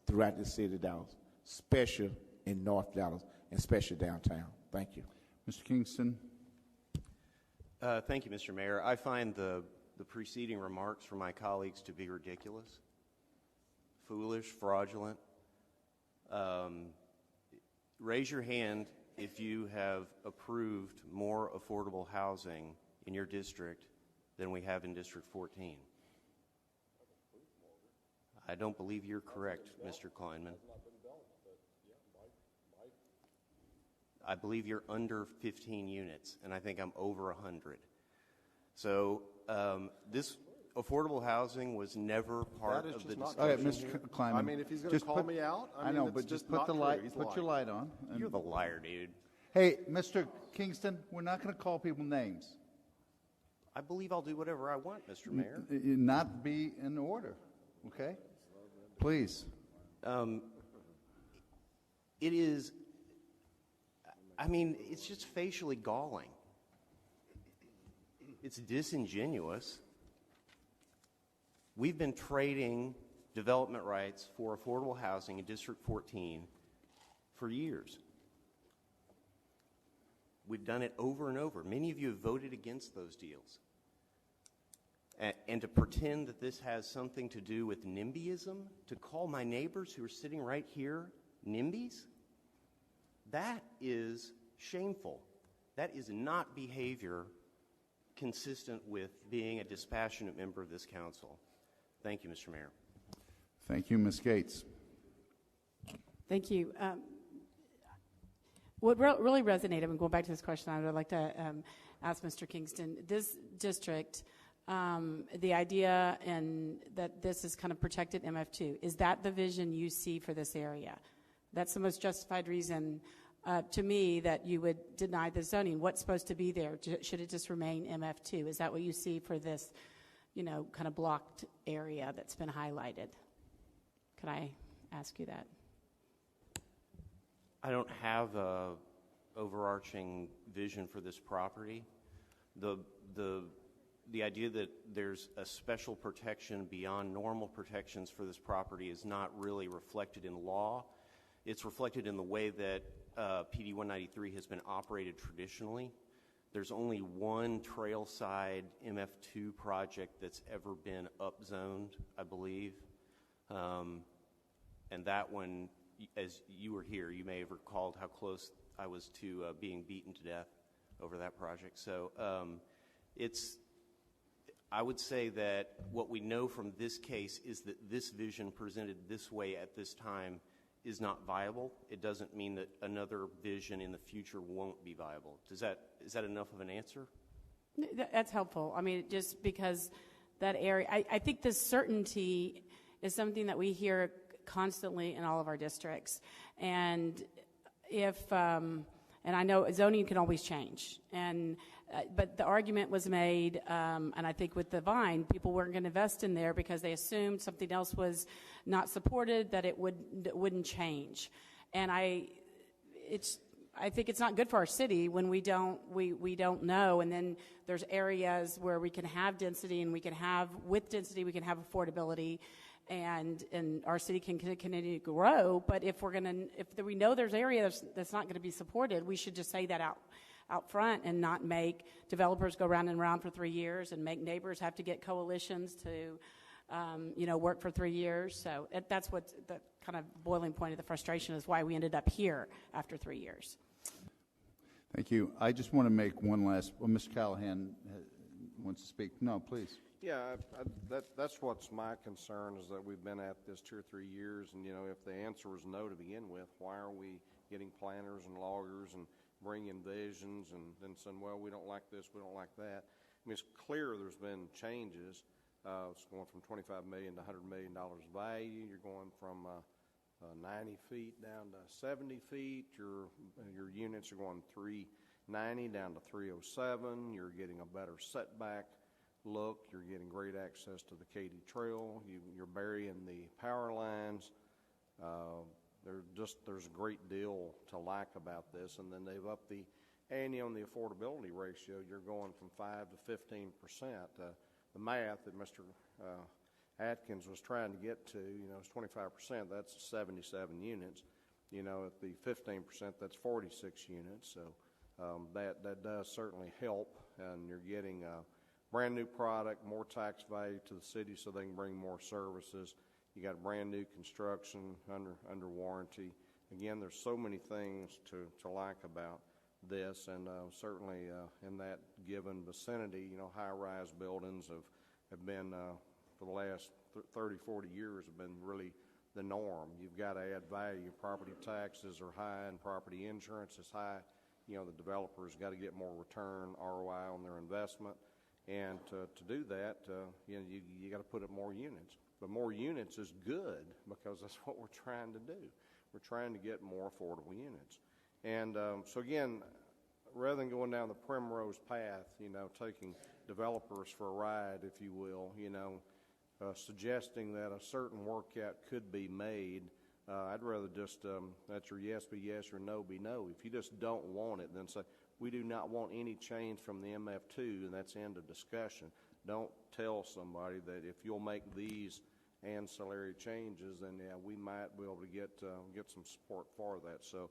throughout the city of Dallas, especially in North Dallas, and especially downtown? Thank you. Mr. Kingston. Thank you, Mr. Mayor. I find the preceding remarks from my colleagues to be ridiculous, foolish, fraudulent. Raise your hand if you have approved more affordable housing in your district than we have in District 14. I don't believe you're correct, Mr. Kleinman. I believe you're under 15 units, and I think I'm over 100. So this affordable housing was never part of the discussion. Okay, Mr. Kleinman. I mean, if he's going to call me out, I know, but just put the light. Put your light on. You're the liar, dude. Hey, Mr. Kingston, we're not going to call people names. I believe I'll do whatever I want, Mr. Mayor. Not be in order, okay? Please. It is, I mean, it's just facially galling. It's disingenuous. We've been trading development rights for affordable housing in District 14 for years. We've done it over and over. Many of you have voted against those deals. And to pretend that this has something to do with NIMBYism, to call my neighbors who are sitting right here NIMBYs, that is shameful. That is not behavior consistent with being a dispassionate member of this council. Thank you, Mr. Mayor. Thank you, Ms. Gates. Thank you. What really resonated, and going back to this question, I would like to ask Mr. Kingston, this district, the idea and that this is kind of protected MF2, is that the vision you see for this area? That's the most justified reason to me that you would deny the zoning. What's supposed to be there? Should it just remain MF2? Is that what you see for this, kind of blocked area that's been highlighted? Could I ask you that? I don't have a overarching vision for this property. The idea that there's a special protection beyond normal protections for this property is not really reflected in law. It's reflected in the way that PD 193 has been operated traditionally. There's only one trailside MF2 project that's ever been upzoned, I believe. And that one, as you were here, you may have recalled how close I was to being beaten to death over that project. So I would say that what we know from this case is that this vision presented this way at this time is not viable. It doesn't mean that another vision in the future won't be viable. Is that enough of an answer? That's helpful. I mean, just because that area, I think the certainty is something that we hear constantly in all of our districts. And and I know zoning can always change. But the argument was made, and I think with the Vine, people weren't going to invest in there because they assumed something else was not supported, that it wouldn't change. And I think it's not good for our city when we don't know. And then there's areas where we can have density, and with density we can have affordability, and our city can continue to grow. But if we know there's areas that's not going to be supported, we should just say that out front and not make developers go round and round for 3 years and make neighbors have to get coalitions to, work for 3 years. So that's what the kind of boiling point of the frustration is, why we ended up here after 3 years. Thank you. I just want to make one last. Well, Mr. Callahan wants to speak. No, please. Yeah, that's what's my concern, is that we've been at this 2 or 3 years, and if the answer was no to begin with, why are we getting planners and loggers and bringing visions and then saying, well, we don't like this, we don't like that? I mean, it's clear there's been changes. It's going from $25 million to $100 million value. You're going from 90 feet down to 70 feet. Your units are going 390 down to 307. You're getting a better setback look. You're getting great access to the Katy Trail. You're burying the power lines. There's a great deal to like about this, and then they've upped the ante on the affordability ratio. You're going from 5 to 15%. The math that Mr. Atkins was trying to get to, is 25%. That's 77 units. At the 15%, that's 46 units. So that does certainly help, and you're getting a brand new product, more tax value to the city, so they can bring more services. You got brand new construction under warranty. Again, there's so many things to like about this, and certainly in that given vicinity, high-rise buildings have been for the last 30, 40 years have been really the norm. You've got to add value. Property taxes are high, and property insurance is high. The developers got to get more return, ROI on their investment, and to do that, you got to put up more units. But more units is good, because that's what we're trying to do. We're trying to get more affordable units. And so again, rather than going down the primrose path, taking developers for a ride, if you will, suggesting that a certain workout could be made, I'd rather just let your yes be yes, or no be no. If you just don't want it, then say, we do not want any change from the MF2, and that's the end of discussion. Don't tell somebody that if you'll make these ancillary changes, then we might be able to get some support for that. So,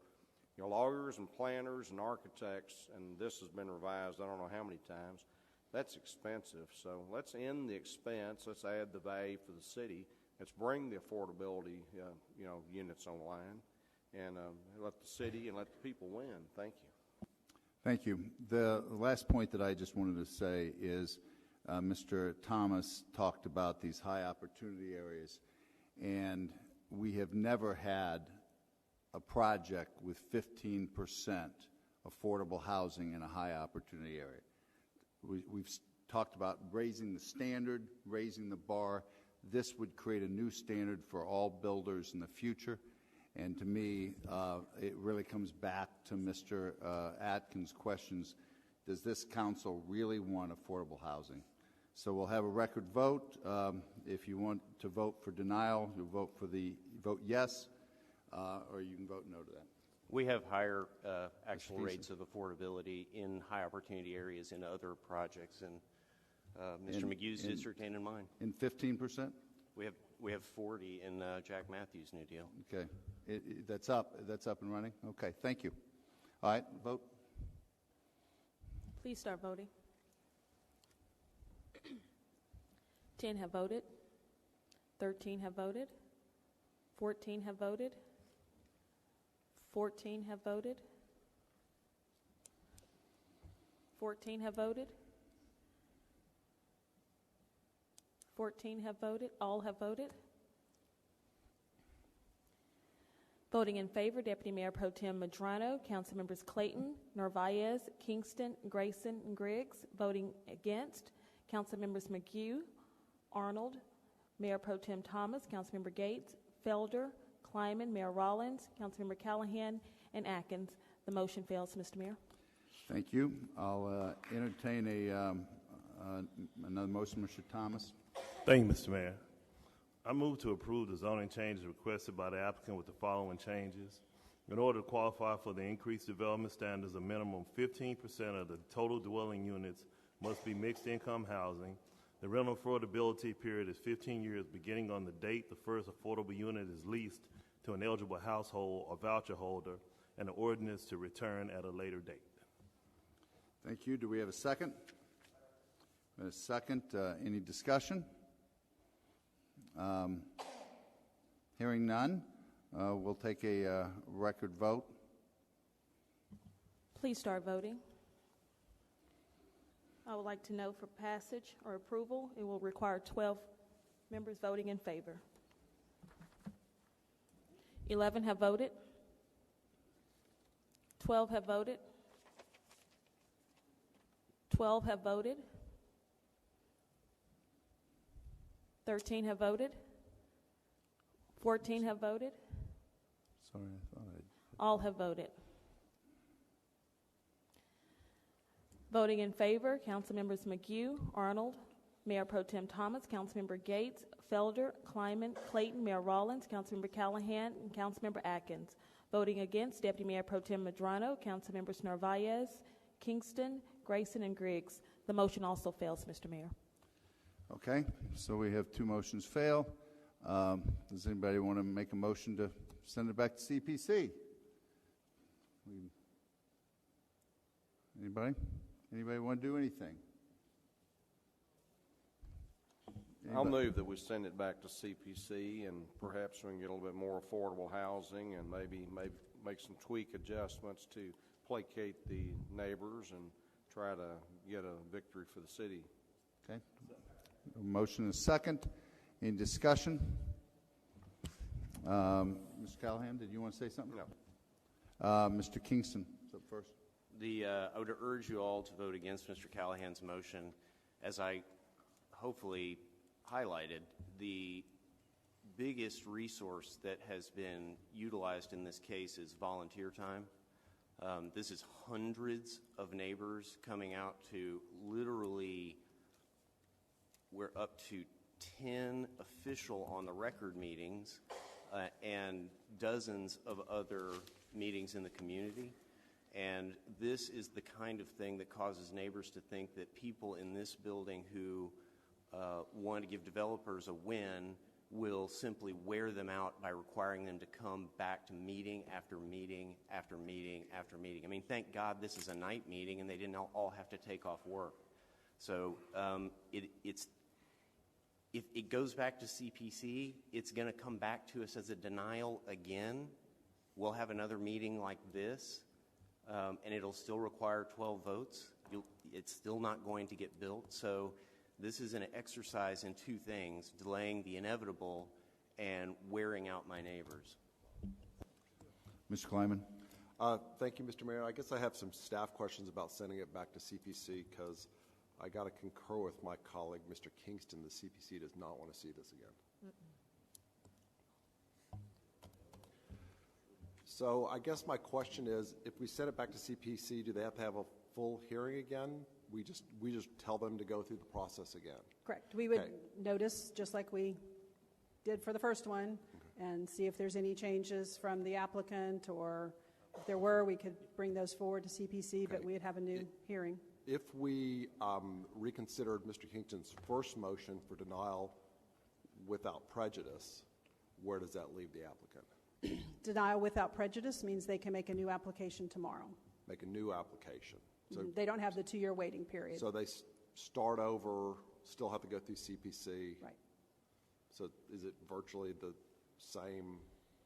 loggers and planners and architects, and this has been revised I don't know how many times, that's expensive. So let's end the expense. Let's add the value for the city. Let's bring the affordability, units online, and let the city and let the people win. Thank you. Thank you. The last point that I just wanted to say is Mr. Thomas talked about these high opportunity areas, and we have never had a project with 15% affordable housing in a high opportunity area. We've talked about raising the standard, raising the bar. This would create a new standard for all builders in the future, And to me, it really comes back to Mr. Atkins' questions. Does this council really want affordable housing? So we'll have a record vote. If you want to vote for denial, you vote yes, or you can vote no to that. We have higher actual rates of affordability in high opportunity areas in other projects, and Mr. McHugh's district and in mine. In 15%? We have 40 in Jack Matthews' new deal. Okay, that's up and running. Okay, thank you. All right, vote. Please start voting. 10 have voted. 13 have voted. 14 have voted. 14 have voted. 14 have voted. 14 have voted. All have voted. Voting in favor, Deputy Mayor Pro Tem Medrano, Council Members Clayton, Narvaez, Kingston, Grayson, and Griggs. Voting against, Council Members McHugh, Arnold, Mayor Pro Tem Thomas, Councilmember Gates, Felder, Kleiman, Mayor Rollins, Councilmember Callahan, and Atkins. The motion fails, Mr. Mayor. Thank you. I'll entertain another motion, Mr. Thomas. Thank you, Mr. Mayor. I move to approve the zoning changes requested by the applicant with the following changes. In order to qualify for the increased development standards, a minimum 15% of the total dwelling units must be mixed income housing. The rental affordability period is 15 years beginning on the date the first affordable unit is leased to an eligible household or voucher holder, and the ordinance to return at a later date. Thank you. Do we have a second? A second. Any discussion? Hearing none, we'll take a record vote. Please start voting. I would like to know for passage or approval, it will require 12 members voting in favor. 11 have voted. 12 have voted. 12 have voted. 13 have voted. 14 have voted. Sorry, I thought All have voted. Voting in favor, Council Members McHugh, Arnold, Mayor Pro Tem Thomas, Councilmember Gates, Felder, Kleiman, Clayton, Mayor Rollins, Councilmember Callahan, and Councilmember Atkins. Voting against, Deputy Mayor Pro Tem Medrano, Councilmembers Narvaez, Kingston, Grayson, and Griggs. The motion also fails, Mr. Mayor. Okay, so we have two motions fail. Does anybody want to make a motion to send it back to CPC? Anybody? Anybody want to do anything? I'll move that we send it back to CPC, and perhaps we can get a little bit more affordable housing, and maybe make some tweak adjustments to placate the neighbors and try to get a victory for the city. Okay. A motion and a second. Any discussion? Mr. Callahan, did you want to say something? No. Mr. Kingston is up first. I would urge you all to vote against Mr. Callahan's motion. As I hopefully highlighted, the biggest resource that has been utilized in this case is volunteer time. This is hundreds of neighbors coming out to literally, we're up to 10 official on the record meetings and dozens of other meetings in the community. And this is the kind of thing that causes neighbors to think that people in this building who want to give developers a win will simply wear them out by requiring them to come back to meeting after meeting after meeting after meeting. I mean, thank God this is a night meeting and they didn't all have to take off work. So if it goes back to CPC, it's going to come back to us as a denial again. We'll have another meeting like this, and it'll still require 12 votes. It's still not going to get built. So this is an exercise in two things: delaying the inevitable and wearing out my neighbors. Mr. Kleiman. Thank you, Mr. Mayor. I guess I have some staff questions about sending it back to CPC because I got to concur with my colleague, Mr. Kingston. The CPC does not want to see this again. So I guess my question is, if we send it back to CPC, do they have to have a full hearing again? We just tell them to go through the process again? Correct. We would Okay. notice, just like we did for the first one, and see if there's any changes from the applicant, or if there were, we could bring those forward to CPC, but we'd have a new hearing. If we reconsidered Mr. Kingston's first motion for denial without prejudice, where does that leave the applicant? Denial without prejudice means they can make a new application tomorrow. Make a new application. So, They don't have the 2-year waiting period. so they start over, still have to go through CPC. Right. So is it virtually the same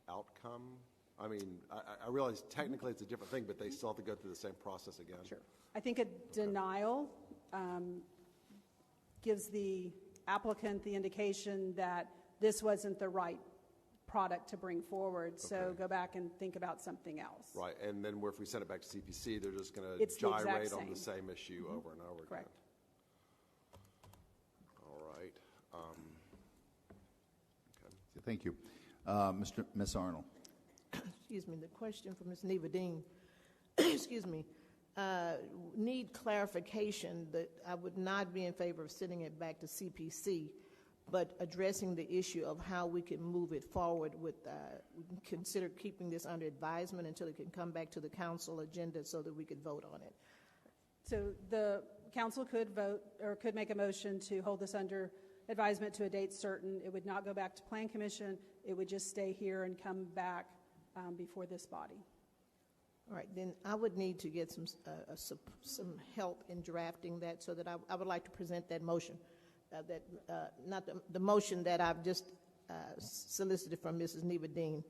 outcome? I mean, I realize technically it's a different thing, but they still have to go through the same process again? Sure. I think a denial gives the applicant the indication that this wasn't the right product to bring forward, so go back and think about something else. Right, and then if we send it back to CPC, they're just going to It's the exact gyrate on the same. same issue over and over Correct. again. All right. Thank you. Ms. Arnold. Excuse me, the question for Ms. Neva Dean, excuse me, need clarification that I would not be in favor of sending it back to CPC, but addressing the issue of how we can move it forward with, we can consider keeping this under advisement until it can come back to the council agenda so that we could vote on it. So the council could vote, or could make a motion to hold this under advisement to a date certain. It would not go back to Plan Commission. It would just stay here and come back before this body. All right, then I would need to get some help in drafting that, so that I would like to present that motion, not the motion that I've just solicited from Mrs. Neva Dean,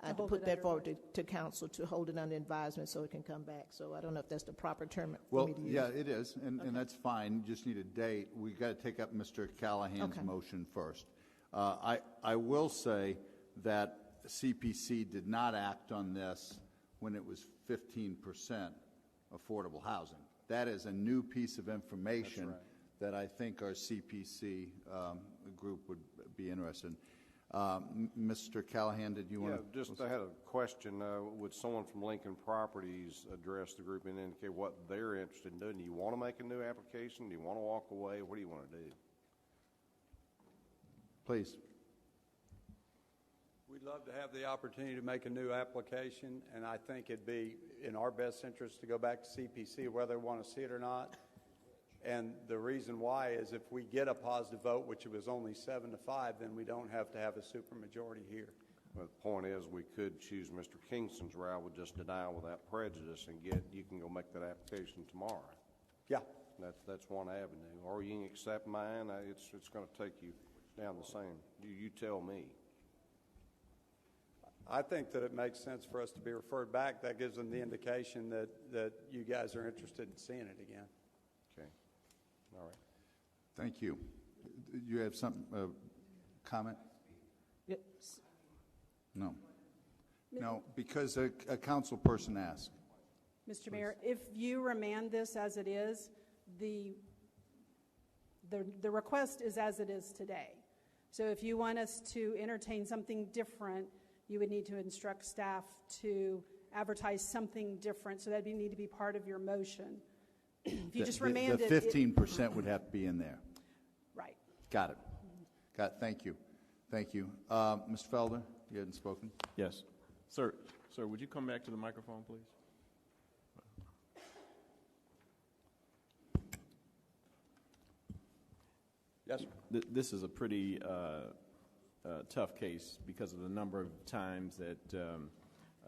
to put that forward to council to hold it under advisement so it can come back. So I don't know if that's the proper term for me to use. Yeah, it is, and that's fine. You just need a date. We've got to take up Mr. Callahan's motion first. I will say that CPC did not act on this when it was 15% affordable housing. That is a new piece of information that I think our CPC group would be interested in. Mr. Callahan, did you want to? I had a question. Would someone from Lincoln Properties address the group and indicate what they're interested in doing? Do you want to make a new application? Do you want to walk away? What do you want to do? Please. We'd love to have the opportunity to make a new application, and I think it'd be in our best interest to go back to CPC whether we want to see it or not. And the reason why is if we get a positive vote, which it was only 7-5, then we don't have to have a supermajority here. Well, the point is, we could choose Mr. Kingston's route with just denial without prejudice, and you can go make that application tomorrow. Yeah. That's one avenue. Or you can accept mine. It's going to take you down the same. You tell me. I think that it makes sense for us to be referred back. That gives them the indication that you guys are interested in seeing it again. Okay. All right. Thank you. You have some comment? Yes. No. No, because a council person asked. Mr. Mayor, if you remand this as it is, the request is as it is today. So if you want us to entertain something different, you would need to instruct staff to advertise something different. So that would need to be part of your motion. If you just remand the 15% would have to be in there. Right. Got it. Thank you. Thank you. Mr. Felder, you hadn't spoken? Yes. Sir, would you come back to the microphone, please? Yes, sir. This is a pretty tough case because of the number of times that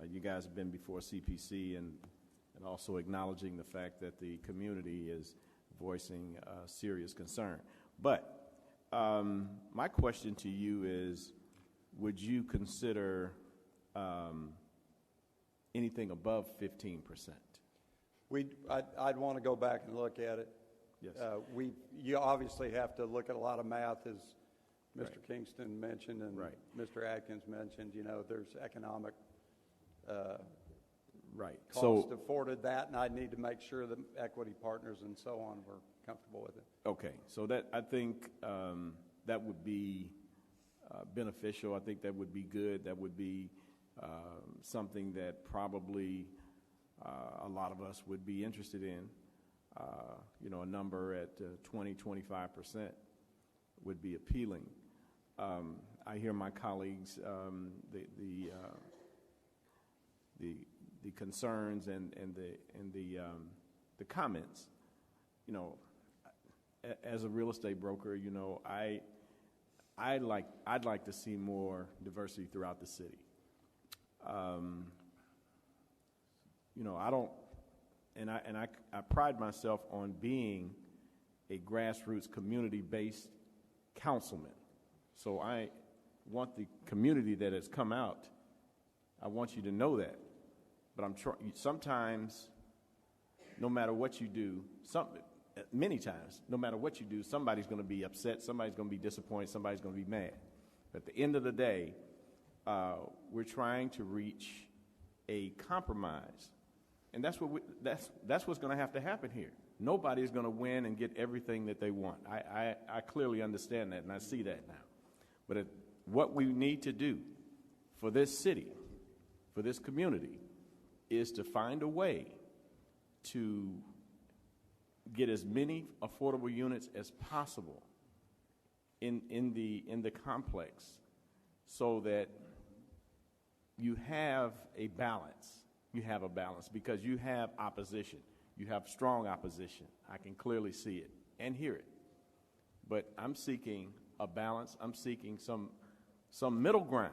you guys have been before CPC and also acknowledging the fact that the community is voicing serious concern. But my question to you is, would you consider anything above 15%? I'd want to go back and look at it. Yes. You obviously have to look at a lot of math, as Mr. Kingston mentioned and Mr. Atkins mentioned. You know, there's economic cost afforded that, and I'd need to make sure that equity partners and so on were comfortable with it. Okay, so that I think that would be beneficial. I think that would be good. That would be something that probably a lot of us would be interested in. A number at 20-25% would be appealing. I hear my colleagues, the concerns and the comments. As a real estate broker, I'd like to see more diversity throughout the city. I pride myself on being a grassroots community-based councilman. So I want the community that has come out, I want you to know that. But sometimes, no matter what you do, many times, no matter what you do, somebody's going to be upset, somebody's going to be disappointed, somebody's going to be mad. But at the end of the day, we're trying to reach a compromise. And that's what's going to have to happen here. Nobody's going to win and get everything that they want. I clearly understand that, and I see that now. But what we need to do for this city, for this community, is to find a way to get as many affordable units as possible in the complex, so that you have a balance. You have a balance because you have opposition. You have strong opposition. I can clearly see it and hear it. But I'm seeking a balance. I'm seeking some middle ground.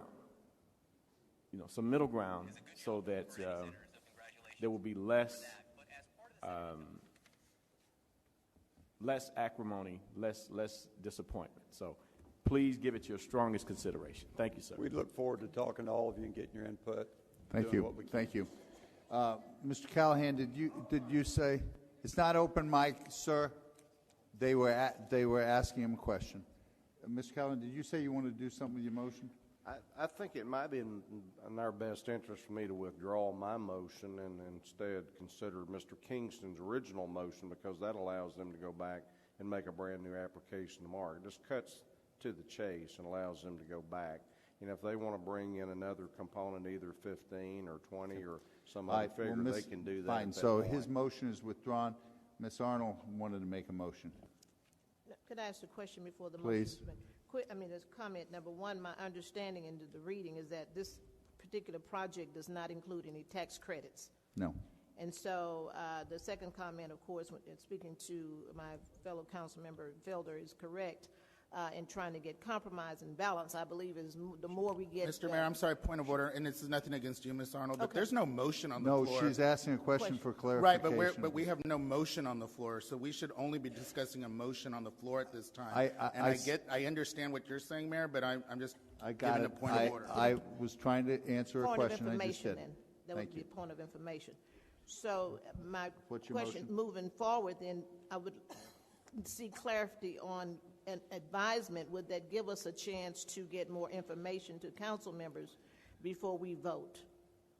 Some middle ground, so that there will be less acrimony, less disappointment. So please give it your strongest consideration. Thank you, sir. We look forward to talking to all of you and getting your input. Thank you. Thank you. Mr. Callahan, did you say it's not open mic, sir? They were asking him a question. Mr. Callahan, did you say you want to do something with your motion? I think it might be in our best interest for me to withdraw my motion and instead consider Mr. Kingston's original motion, because that allows them to go back and make a brand new application tomorrow. It just cuts to the chase and allows them to go back. If they want to bring in another component, either 15 or 20 or some other figure, they can do that. Fine. So his motion is withdrawn. Ms. Arnold wanted to make a motion. Could I ask a question before the Please. motion? There's comment number one. My understanding into the reading is that this particular project does not include any tax credits. No. And so the second comment, of course, when speaking to my fellow council member Felder, is correct. In trying to get compromise and balance, I believe is the more we get. Mr. Mayor, I'm sorry, point of order, and this is nothing against you, Ms. Arnold, but there's no motion on the floor. No, she's asking a question for clarification. Right, but we have no motion on the floor, so we should only be discussing a motion on the floor at this time. I understand what you're saying, Mayor, but I'm just giving a point of order. I was trying to answer a question. Point of I just information, did. then. That would be a point of information. So my What's your question, motion? moving forward, then I would see clarity on an advisement. Would that give us a chance to get more information to council members before we vote?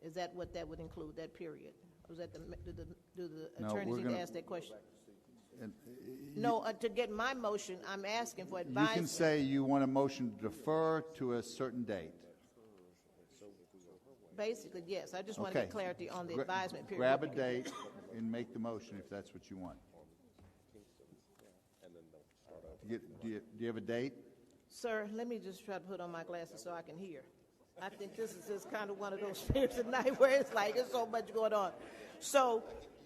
Is that what that would include, that period? Or is that do the attorneys need to ask that question? No, to get my motion, I'm asking for advisement. You can say you want a motion to defer to a certain date. Basically, yes. I just want to get clarity on the advisement period. Grab a date and make the motion if that's what you want. Do you have a date? Sir, let me just try to put on my glasses so I can hear. I think this is just kind of one of those periods of night where it's like there's so much going on. So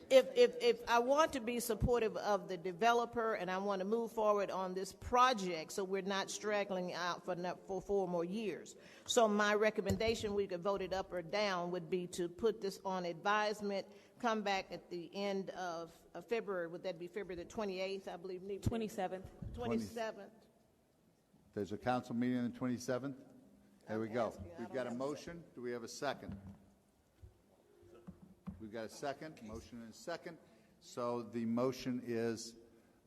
if I want to be supportive of the developer and I want to move forward on this project so we're not straggling out for 4 more years. So my recommendation, we could vote it up or down, would be to put this on advisement, come back at the end of February. Would that be February the 28th, I believe? 27th. 27th. There's a council meeting on the 27th? There we go. We've got a motion. Do we have a second? We've got a second. Motion and a second. So the motion is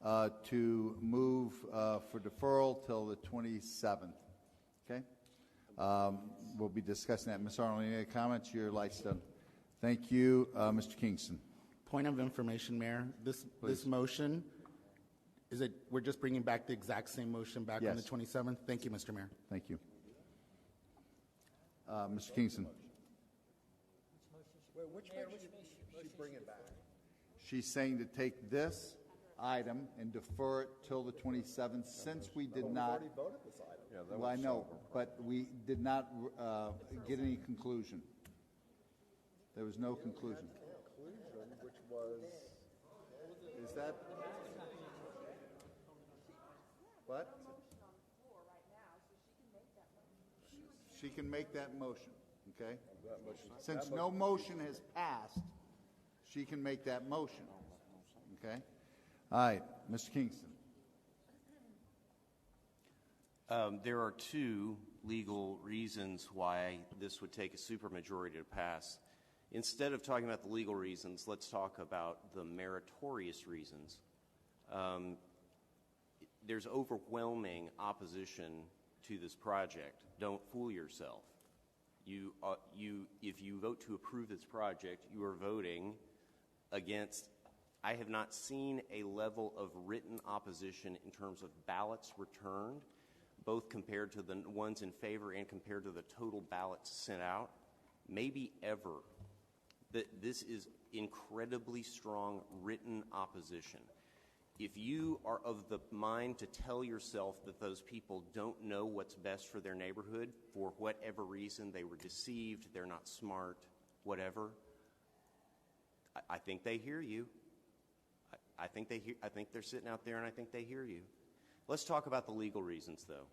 to move for deferral till the 27th. Okay? We'll be discussing that. Ms. Arnold, any comments? Your light's done. Thank you. Mr. Kingston. Point of information, Mayor. This motion, we're just bringing back the exact same motion back on the 27th? Thank you, Mr. Mayor. Thank you. Mr. Kingston. Which may she bring it back? She's saying to take this item and defer it till the 27th, since we did not. We've already voted this item. Yeah, Well, I know, but we did not get any conclusion. There was no conclusion. Conclusion, which was, is that, what? She can make that motion, okay? Since no motion has passed, she can make that motion, okay? All right, Mr. Kingston. There are two legal reasons why this would take a supermajority to pass. Instead of talking about the legal reasons, let's talk about the meritorious reasons. There's overwhelming opposition to this project. Don't fool yourself. If you vote to approve this project, you are voting against. I have not seen a level of written opposition in terms of ballots returned, both compared to the ones in favor and compared to the total ballots sent out, maybe ever. This is incredibly strong written opposition. If you are of the mind to tell yourself that those people don't know what's best for their neighborhood for whatever reason, they were deceived, they're not smart, whatever, I think they hear you. I think they're sitting out there and I think they hear you. Let's talk about the legal reasons, though.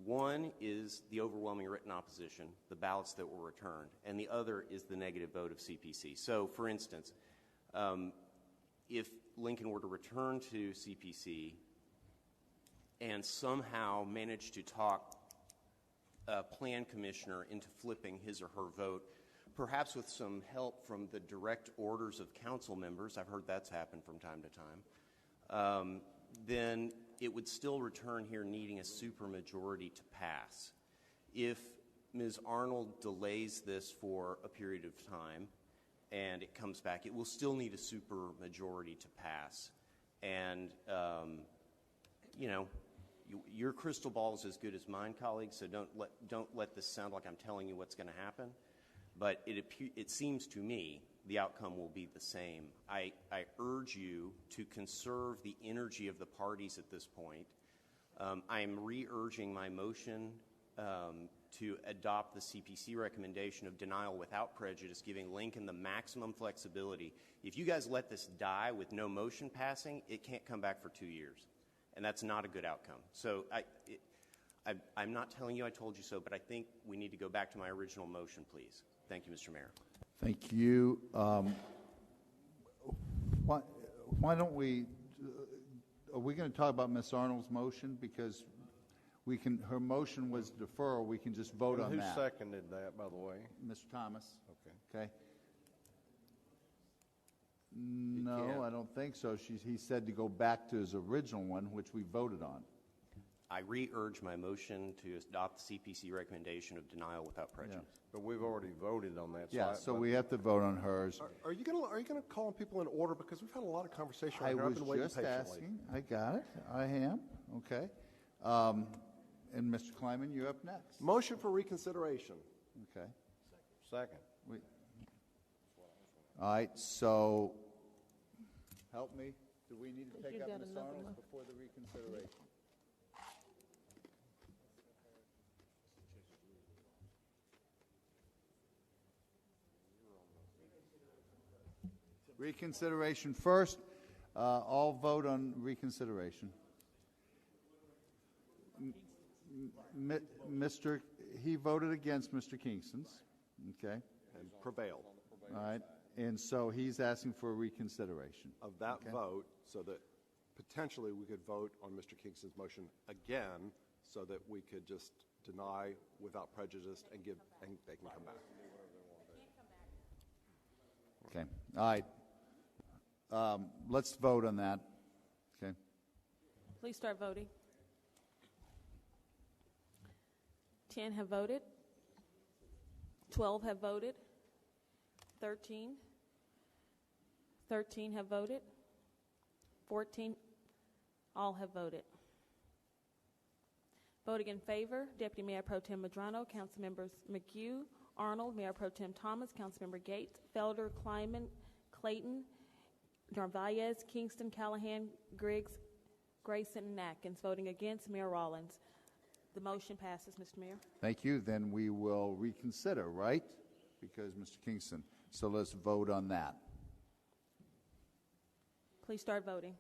One is the overwhelming written opposition, the ballots that were returned, and the other is the negative vote of CPC. So, for instance, if Lincoln were to return to CPC and somehow manage to talk a plan commissioner into flipping his or her vote, perhaps with some help from the direct orders of council members, I've heard that's happened from time to time, then it would still return here needing a supermajority to pass. If Ms. Arnold delays this for a period of time and it comes back, it will still need a supermajority to pass. And, your crystal ball is as good as mine, colleagues, so don't let this sound like I'm telling you what's going to happen. But it seems to me the outcome will be the same. I urge you to conserve the energy of the parties at this point. I am re-urging my motion to adopt the CPC recommendation of denial without prejudice, giving Lincoln the maximum flexibility. If you guys let this die with no motion passing, it can't come back for 2 years, and that's not a good outcome. So I'm not telling you I told you so, but I think we need to go back to my original motion, please. Thank you, Mr. Mayor. Thank you. Why don't we, are we going to talk about Ms. Arnold's motion? Because her motion was deferral. We can just vote on that. Who seconded that, by the way? Mr. Thomas. Okay. Okay. No, I don't think so. He said to go back to his original one, which we voted on. I re-urge my motion to adopt the CPC recommendation of denial without prejudice. Yeah. But we've already voted on that. Yeah, so we have to vote on hers. Are you going to call people in order? Because we've had a lot of conversation right I here. was I've been waiting just patiently. asking. I got it. I am. Okay. And Mr. Kleiman, you're up next. Motion for reconsideration. Okay. Second. All right, so help me. Do we need to Because take you up got Ms. another Arnold's one. before the reconsideration? Reconsideration first. All vote on reconsideration. He voted against Mr. Kingston's. Okay. And prevailed. All right. And so he's asking for a reconsideration. Of that vote, so that potentially we could vote on Mr. Kingston's motion again, so that we could just deny without prejudice and they can come back. Okay. All right. Let's vote on that. Okay. Please start voting. 10 have voted. 12 have voted. 13 have voted. 14, all have voted. Voting in favor, Deputy Mayor Pro Tem Medrano, Council Members McHugh, Arnold, Mayor Pro Tem Thomas, Councilmember Gates, Felder, Kleiman, Clayton, Narvaez, Kingston, Callahan, Griggs, Grayson, and Atkins. Voting against, Mayor Rollins. The motion passes, Mr. Mayor. Thank you. Then we will reconsider, right? Because Mr. Kingston. So let's vote on that. Please start voting.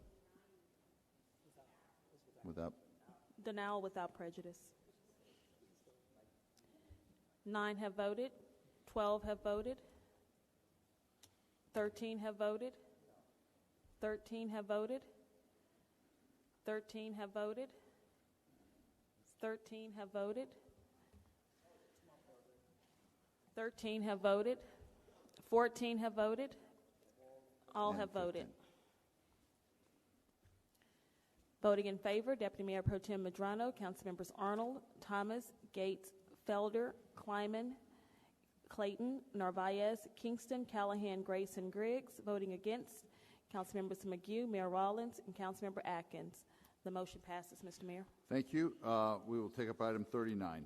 Without. Denial without prejudice. 9 have voted. 12 have voted. 13 have voted. 13 have voted. 13 have voted. 13 have voted. 13 have voted. 14 have voted. All have voted. Voting in favor, Deputy Mayor Pro Tem Medrano, Councilmembers Arnold, Thomas, Gates, Felder, Kleiman, Clayton, Narvaez, Kingston, Callahan, Grayson, Griggs. Voting against, Councilmembers McGue, Mayor Rollins, and Councilmember Atkins. The motion passes, Mr. Mayor. Thank you. We will take up item 39.